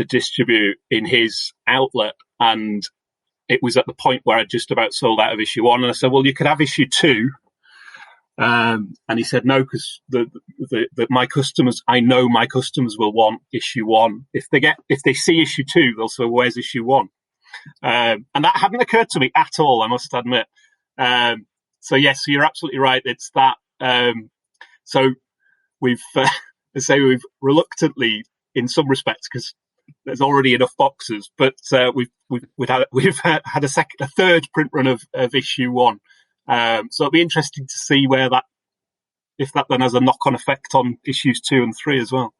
distribute in his outlet. And it was at the point where I just about sold out of issue 1. And I said, well, you could have issue 2. And he said, no, because my customers, I know my customers will want issue 1. If they see issue 2, they'll say, where's issue 1? And that hadn't occurred to me at all, I must admit. So yes, you're absolutely right. It's that. So we've reluctantly, in some respects, because there's already enough boxes, but we've had a third print run of issue 1. So it'll be interesting to see if that then has a knock-on effect on issues 2 and 3 as well.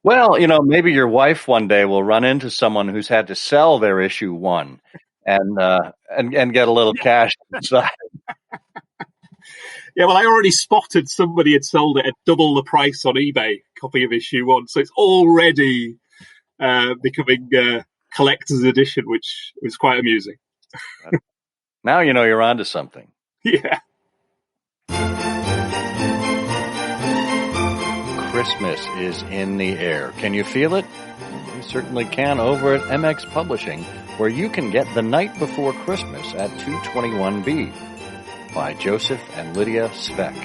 Well, maybe your wife one day will run into someone who's had to sell their issue 1 and get a little cash inside. Yeah, well, I already spotted somebody had sold it at double the price on eBay, copy of issue 1. So it's already becoming a collector's edition, which was quite amusing. Now you're onto something. Yeah. Christmas is in the air. Can you feel it? You certainly can over at MX Publishing, where you can get The Night Before Christmas at 221B by Joseph and Lydia Speck.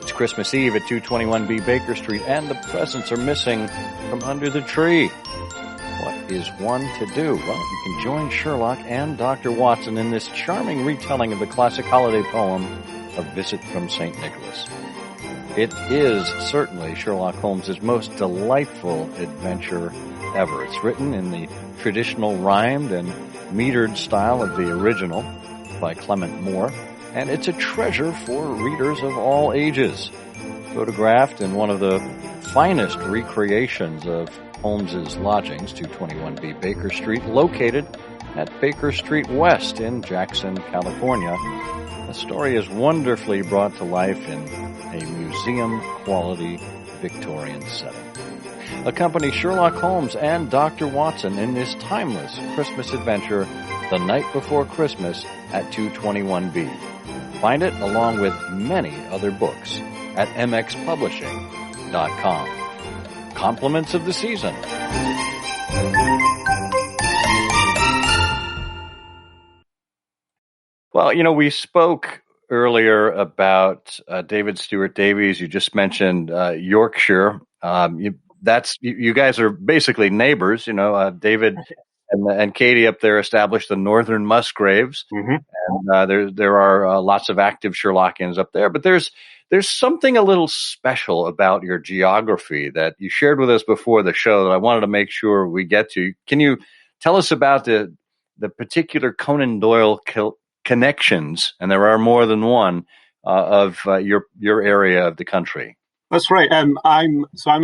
It's Christmas Eve at 221B Baker Street, and the presents are missing from under the tree. What is one to do? Well, you can join Sherlock and Dr. Watson in this charming retelling of the classic holiday poem, A Visit from St. Nicholas. It is certainly Sherlock Holmes' most delightful adventure ever. It's written in the traditional rhymed and metered style of the original by Clement Moore, and it's a treasure for readers of all ages. Photographed in one of the finest recreations of Holmes's lodgings, 221B Baker Street, located at Baker Street West in Jackson, California. The story is wonderfully brought to life in a museum-quality Victorian setting. Accompany Sherlock Holmes and Dr. Watson in this timeless Christmas adventure, The Night Before Christmas at 221B. Find it along with many other books at mxpublishing.com. Compliments of the season. Well, we spoke earlier about David Stewart Davies. You just mentioned Yorkshire. You guys are basically neighbors. David and Katie up there established the Northern Musgraves, and there are lots of active Sherlockians up there. But there's something a little special about your geography that you shared with us before the show that I wanted to make sure we get to. Can you tell us about the particular Conan Doyle connections, and there are more than one, of your area of the country? That's right. I'm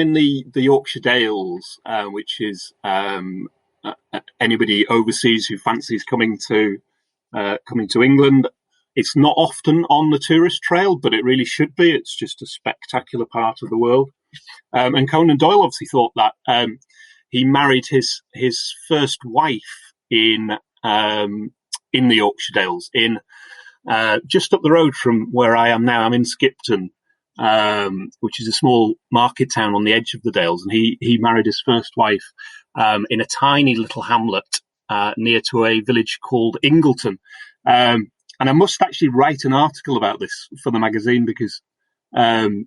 in the Yorkshire Dales, which is anybody overseas who fancies coming to England. It's not often on the tourist trail, but it really should be. It's just a spectacular part of the world. And Conan Doyle obviously thought that. He married his first wife in the Yorkshire Dales, in just up the road from where I am now. I'm in Skipton, which is a small market town on the edge of the Dales, and he married his first wife in a tiny little hamlet near to a village called Ingleton. And I must actually write an article about this for the magazine, because the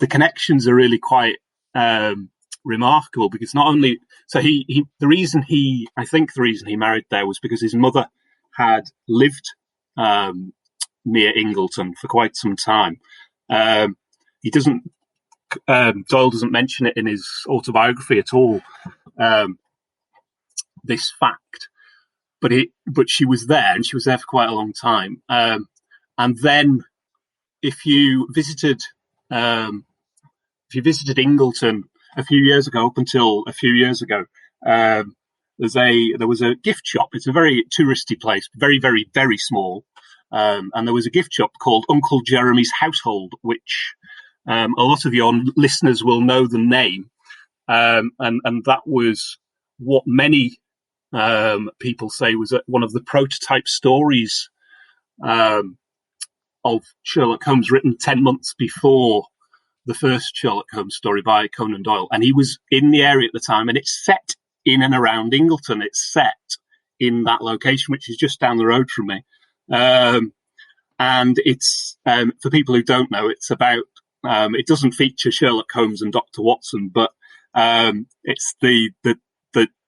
connections are really quite remarkable. Because not only the reason he married there was because his mother had lived near Ingleton for quite some time. Doyle doesn't mention it in his autobiography at all, this fact, but she was there, and she was there for quite a long time. And then if you visited Ingleton a few years ago, up until a few years ago, there was a gift shop. It's a very touristy place, very, very, very small. And there was a gift shop called Uncle Jeremy's Household, which a lot of your listeners will know the name. And that was what many people say was one of the prototype stories of Sherlock Holmes, written 10 months before the first Sherlock Holmes story by Conan Doyle. And he was in the area at the time, and it's set in and around Ingleton. It's set in that location, which is just down the road from me. And it's, for people who don't know, it's about, it doesn't feature Sherlock Holmes and Dr. Watson, but it's the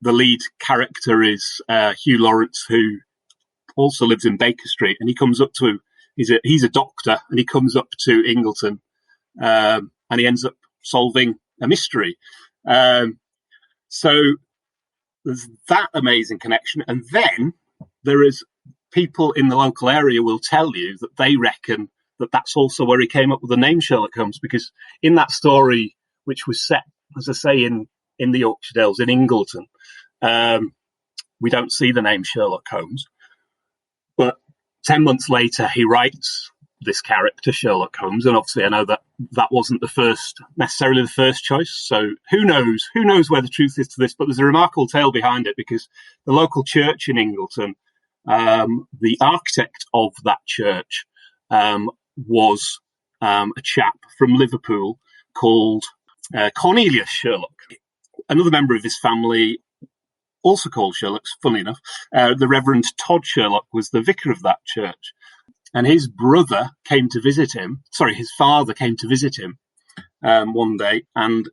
lead character is Hugh Lawrence, who also lives in Baker Street, and he comes up to, he's a doctor, and he comes up to Ingleton, and he ends up solving a mystery. So there's that amazing connection. And then there is people in the local area will tell you that they reckon that that's also where he came up with the name Sherlock Holmes, because in that story, which was set, as I say, in the Yorkshire Dales, in Ingleton, we don't see the name Sherlock Holmes. But 10 months later, he writes this character, Sherlock Holmes, and obviously I know that wasn't necessarily the first choice. So who knows where the truth is to this, but there's a remarkable tale behind it, because the local church in Ingleton, the architect of that church was a chap from Liverpool called Cornelius Sherlock. Another member of his family, also called Sherlock, funnily enough, the Reverend Todd Sherlock, was the vicar of that church. And his father came to visit him one day, and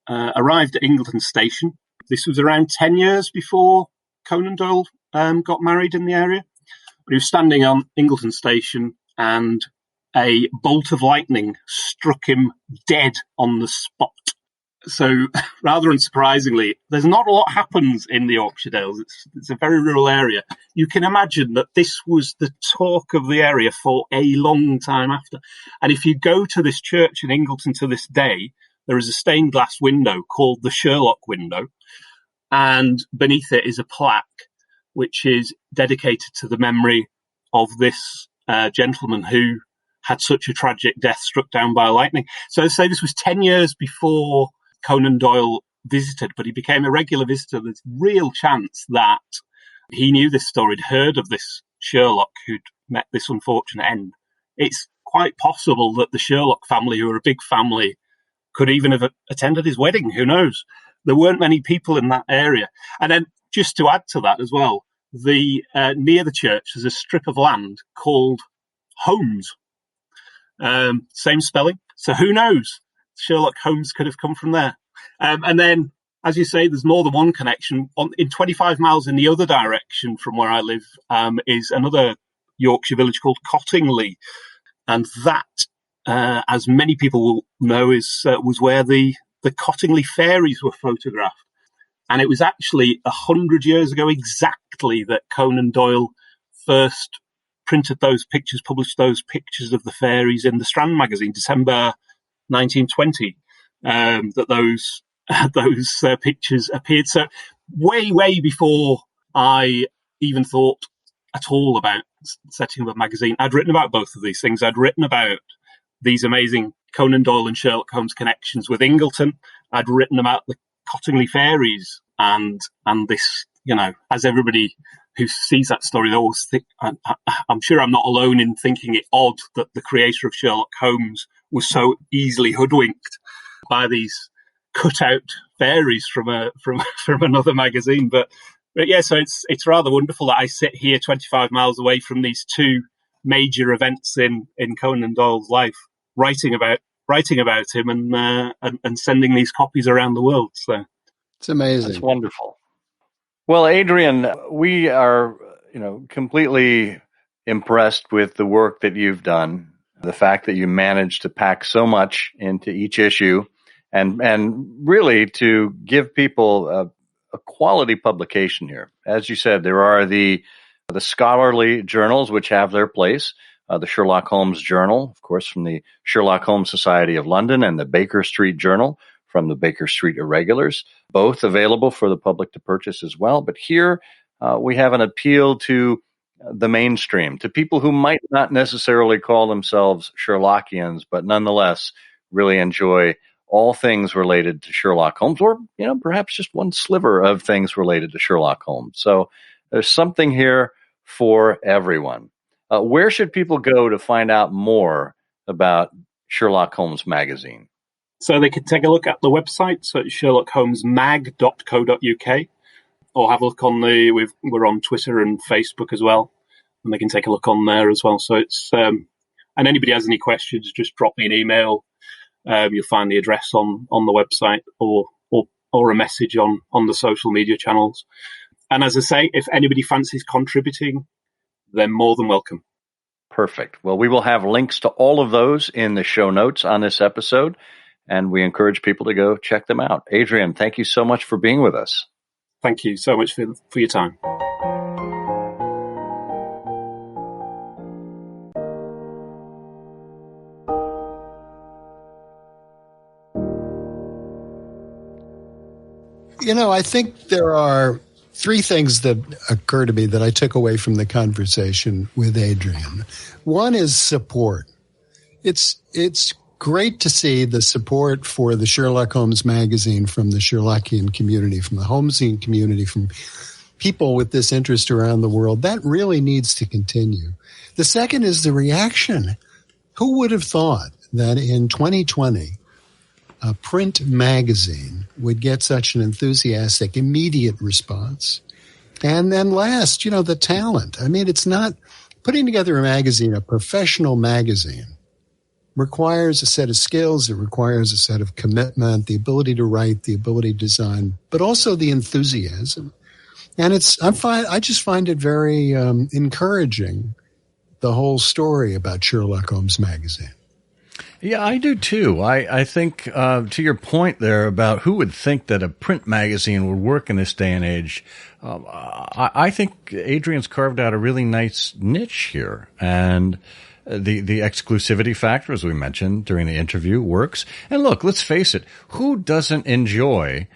arrived at Ingleton Station. This was around 10 years before Conan Doyle got married in the area. But he was standing on Ingleton Station, and a bolt of lightning struck him dead on the spot. So, rather unsurprisingly, there's not a lot happens in the Yorkshire Dales. It's a very rural area. You can imagine that this was the talk of the area for a long time after. And if you go to this church in Ingleton to this day, there is a stained glass window called the Sherlock Window, and beneath it is a plaque which is dedicated to the memory of this gentleman who had such a tragic death, struck down by lightning. So say this was 10 years before Conan Doyle visited, but he became a regular visitor. There's real chance that he knew this story, had heard of this Sherlock who'd met this unfortunate end. It's quite possible that the Sherlock family, who are a big family, could even have attended his wedding. Who knows? There weren't many people in that area. And then just to add to that as well, near the church, there's a strip of land called Holmes. Same spelling. So who knows? Sherlock Holmes could have come from there. And then, as you say, there's more than one connection. In 25 miles in the other direction from where I live is another Yorkshire village called Cottingley. And that, as many people will know, was where the Cottingley fairies were photographed. And it was actually 100 years ago exactly that Conan Doyle first printed those pictures, published those pictures of the fairies in the Strand magazine, December 1920, that those pictures appeared. So way before I even thought at all about setting up a magazine, I'd written about both of these things. I'd written about these amazing Conan Doyle and Sherlock Holmes connections with Ingleton. I'd written about the Cottingley fairies and this, as everybody who sees that story, they always think, I'm sure I'm not alone in thinking it odd that the creator of Sherlock Holmes was so easily hoodwinked by these cut-out fairies from another magazine. But yeah, so it's rather wonderful that I sit here 25 miles away from these two major events in Conan Doyle's life, writing about him and sending these copies around the world. So it's amazing. It's wonderful. Well, Adrian, we are, completely impressed with the work that you've done, the fact that you managed to pack so much into each issue and really to give people a quality publication here. As you said, there are the scholarly journals which have their place, the Sherlock Holmes Journal, of course, from the Sherlock Holmes Society of London, and the Baker Street Journal from the Baker Street Irregulars, both available for the public to purchase as well. But here we have an appeal to the mainstream, to people who might not necessarily call themselves Sherlockians, but nonetheless really enjoy all things related to Sherlock Holmes, or, perhaps just one sliver of things related to Sherlock Holmes. So there's something here for everyone. Where should people go to find out more about Sherlock Holmes Magazine? So they could take a look at the website, so it's sherlockholmesmag.co.uk, or have a look on we're on Twitter and Facebook as well, and they can take a look on there as well. So it's, and anybody has any questions, just drop me an email. You'll find the address on the website or a message on the social media channels. And as I say, if anybody fancies contributing, they're more than welcome. Perfect. Well, we will have links to all of those in the show notes on this episode, and we encourage people to go check them out. Adrian, thank you so much for being with us. Thank you so much for your time. I think there are three things that occur to me that I took away from the conversation with Adrian. One is support. It's great to see the support for the Sherlock Holmes Magazine from the Sherlockian community, from the Holmesian community, from people with this interest around the world. That really needs to continue. The second is the reaction. Who would have thought that in 2020, a print magazine would get such an enthusiastic, immediate response? And then last, the talent. I mean, it's not putting together a magazine, a professional magazine, requires a set of skills. It requires a set of commitment, the ability to write, the ability to design, but also the enthusiasm. And I just find it very encouraging, the whole story about Sherlock Holmes Magazine. Yeah, I do too. I think, to your point there about who would think that a print magazine would work in this day and age, I think Adrian's carved out a really nice niche here. And the exclusivity factor, as we mentioned during the interview, works. And look, let's face it, who doesn't enjoy,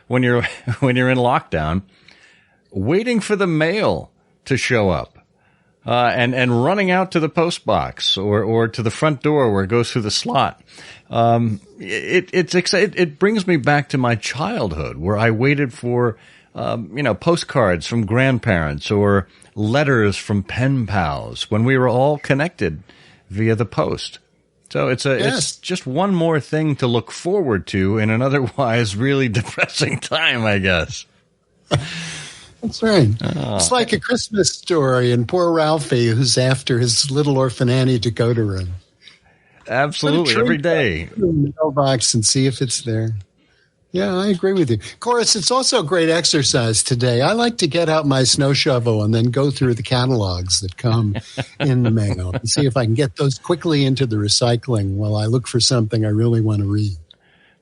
when you're in lockdown, waiting for the mail to show up? and running out to the post box or to the front door where it goes through the slot. It brings me back to my childhood where I waited for, postcards from grandparents or letters from pen pals when we were all connected via the post. So it's just one more thing to look forward to in an otherwise really depressing time, I guess. That's right. It's like a Christmas story, and poor Ralphie, who's after his little orphan Annie to go to him. Absolutely, every day. Put it in the mailbox and see if it's there. Yeah, I agree with you. Of course, it's also a great exercise today. I like to get out my snow shovel and then go through the catalogs that come in the mail and see if I can get those quickly into the recycling while I look for something I really want to read.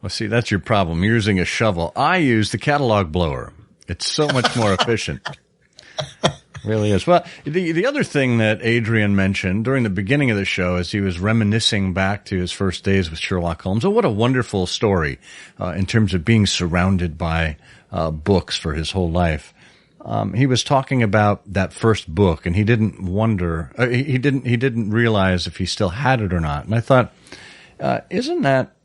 Well, see, that's your problem. You're using a shovel. I use the catalog blower. It's so much more efficient. Really is. Well, the other thing that Adrian mentioned during the beginning of the show as he was reminiscing back to his first days with Sherlock Holmes, what a wonderful story in terms of being surrounded by books for his whole life. He was talking about that first book, and he didn't wonder, he didn't realize if he still had it or not. And I thought, isn't that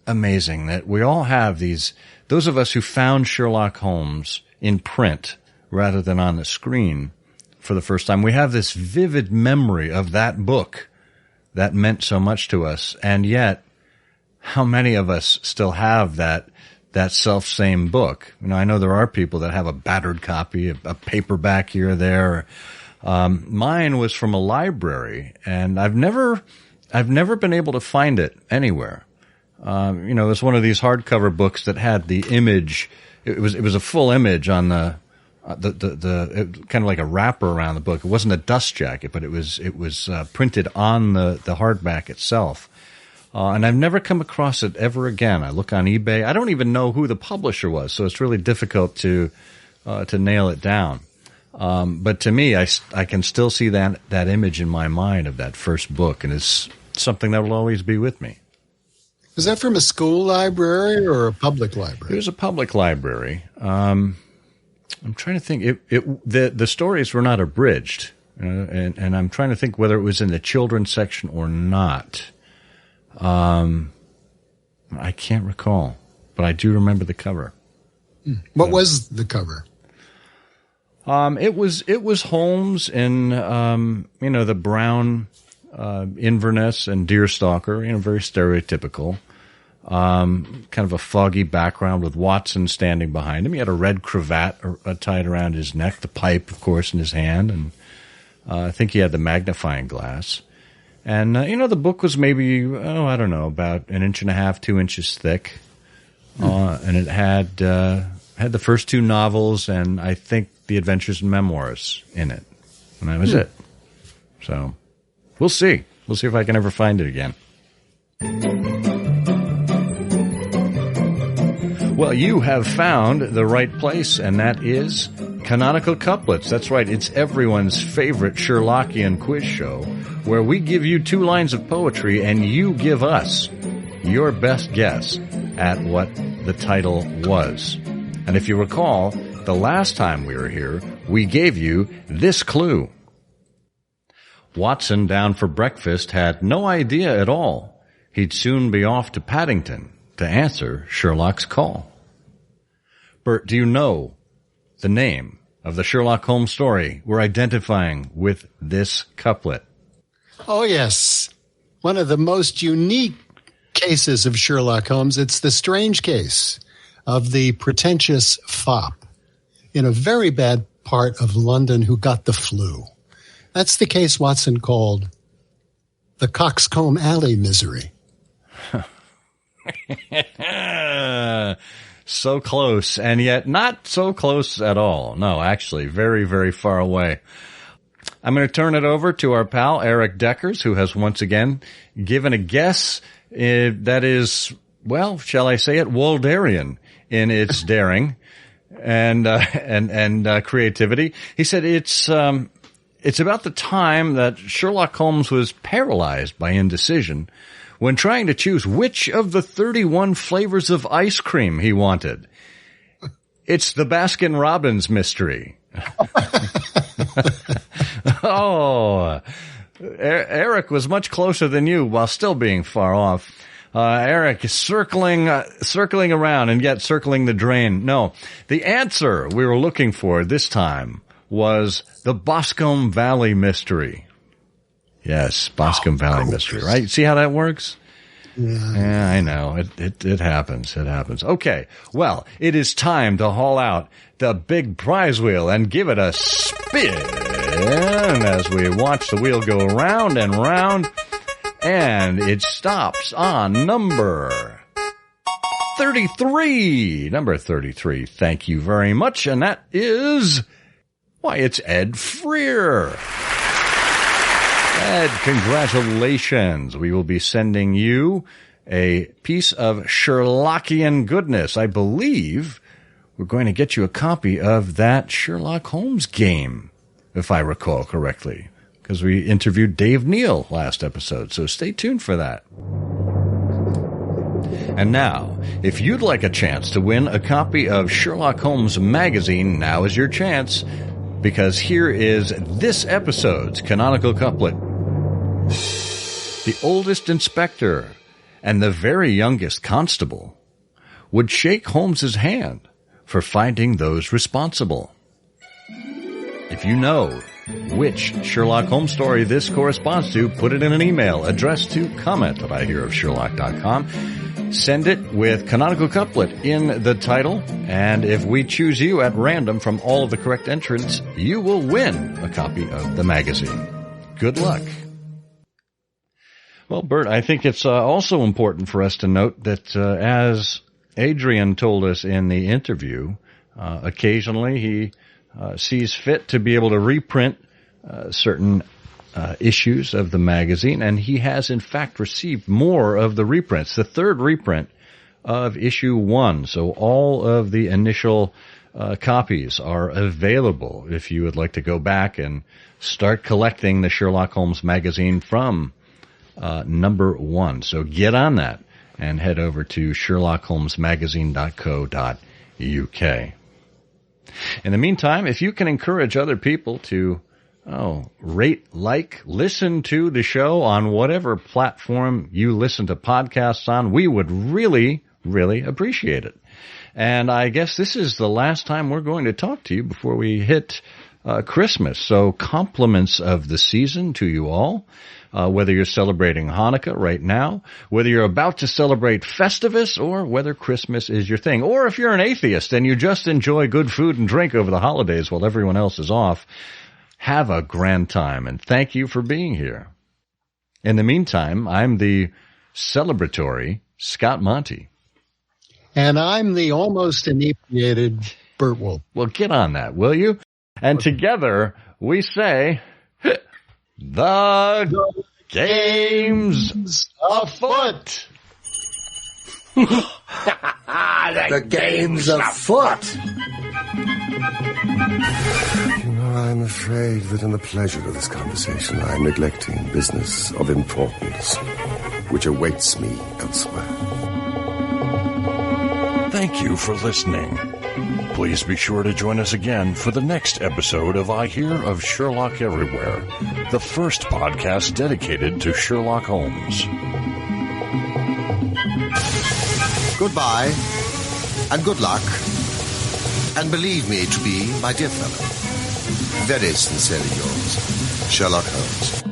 amazing that we all have those of us who found Sherlock Holmes in print rather than on the screen for the first time, we have this vivid memory of that book that meant so much to us. And yet, how many of us still have that self-same book? I know there are people that have a battered copy, a paperback here or there. Mine was from a library, and I've never been able to find it anywhere. It was one of these hardcover books that had the image. It was a full image on the kind of like a wrapper around the book. It wasn't a dust jacket, but it was printed on the hardback itself. And I've never come across it ever again. I look on eBay. I don't even know who the publisher was, so it's really difficult to nail it down. But to me, I can still see that image in my mind of that first book, and it's something that will always be with me. Was that from a school library or a public library? It was a public library. I'm trying to think. The stories were not abridged, and I'm trying to think whether it was in the children's section or not. I can't recall, but I do remember the cover. What was the cover? It was Holmes in the brown Inverness and deerstalker, very stereotypical. Kind of a foggy background with Watson standing behind him. He had a red cravat tied around his neck, the pipe, of course, in his hand, and I think he had the magnifying glass. And, the book was maybe, about 1.5 inches, 2 inches thick. And it had the first 2 novels and I think the adventures and memoirs in it. And that was it. So we'll see. We'll see if I can ever find it again. Well, you have found the right place, and that is Canonical Couplets. That's right, it's everyone's favorite Sherlockian quiz show, where we give you 2 lines of poetry, and you give us your best guess at what the title was. And if you recall, the last time we were here, we gave you this clue. Watson, down for breakfast, had no idea at all he'd soon be off to Paddington to answer Sherlock's call. Bert, do you know the name of the Sherlock Holmes story we're identifying with this couplet? Oh, yes. One of the most unique cases of Sherlock Holmes. It's the strange case of the pretentious fop in a very bad part of London who got the flu. That's the case Watson called the Coxcomb Alley misery. So close, and yet not so close at all. No, actually, very, very far away. I'm going to turn it over to our pal, Eric Deckers, who has once again given a guess that is, well, shall I say it, Walderian in its daring and creativity. He said it's about the time that Sherlock Holmes was paralyzed by indecision when trying to choose which of the 31 flavors of ice cream he wanted. It's the Baskin-Robbins mystery. Oh, Eric was much closer than you while still being far off. Eric is circling around and yet circling the drain. No, the answer we were looking for this time was the Boscombe Valley Mystery. Yes, Boscombe Valley Mystery, right? See how that works? Yeah, I know. It happens. It happens. Okay, well, it is time to haul out the big prize wheel and give it a spin as we watch the wheel go round and round. And it stops on number 33. Number 33. Thank you very much. And that is, it's Ed Freer. Ed, congratulations. We will be sending you a piece of Sherlockian goodness. I believe we're going to get you a copy of that Sherlock Holmes game, if I recall correctly, because we interviewed Dave Neal last episode, so stay tuned for that. And now, if you'd like a chance to win a copy of Sherlock Holmes Magazine, now is your chance, because here is this episode's Canonical Couplet. The oldest inspector and the very youngest constable would shake Holmes's hand for finding those responsible. If you know which Sherlock Holmes story this corresponds to, put it in an email addressed to comment@ihearofsherlock.com. Send it with Canonical Couplet in the title, and if we choose you at random from all of the correct entrants, you will win a copy of the magazine. Good luck. Well, Bert, I think it's also important for us to note that as Adrian told us in the interview, occasionally he sees fit to be able to reprint certain issues of the magazine, and he has in fact received more of the reprints, the third reprint of issue 1. So all of the initial copies are available if you would like to go back and start collecting the Sherlock Holmes magazine from number 1. So get on that and head over to sherlockholmesmagazine.co.uk. In the meantime, if you can encourage other people to rate, listen to the show on whatever platform you listen to podcasts on, we would really, really appreciate it. And I guess this is the last time we're going to talk to you before we hit Christmas. So compliments of the season to you all. Whether you're celebrating Hanukkah right now, whether you're about to celebrate Festivus, or whether Christmas is your thing. Or if you're an atheist and you just enjoy good food and drink over the holidays while everyone else is off, have a grand time, and thank you for being here. In the meantime, I'm the celebratory Scott Monty. And I'm the almost inebriated Bert Wolf. Well, get on that, will you? And together we say... The game's afoot. The game's afoot. You know, I'm afraid that in the pleasure of this conversation, I'm neglecting business of importance, which awaits me elsewhere. Thank you for listening. Please be sure to join us again for the next episode of I Hear of Sherlock Everywhere, the first podcast dedicated to Sherlock Holmes. Goodbye, and good luck, and believe me to be, my dear fellow, very sincerely yours, Sherlock Holmes.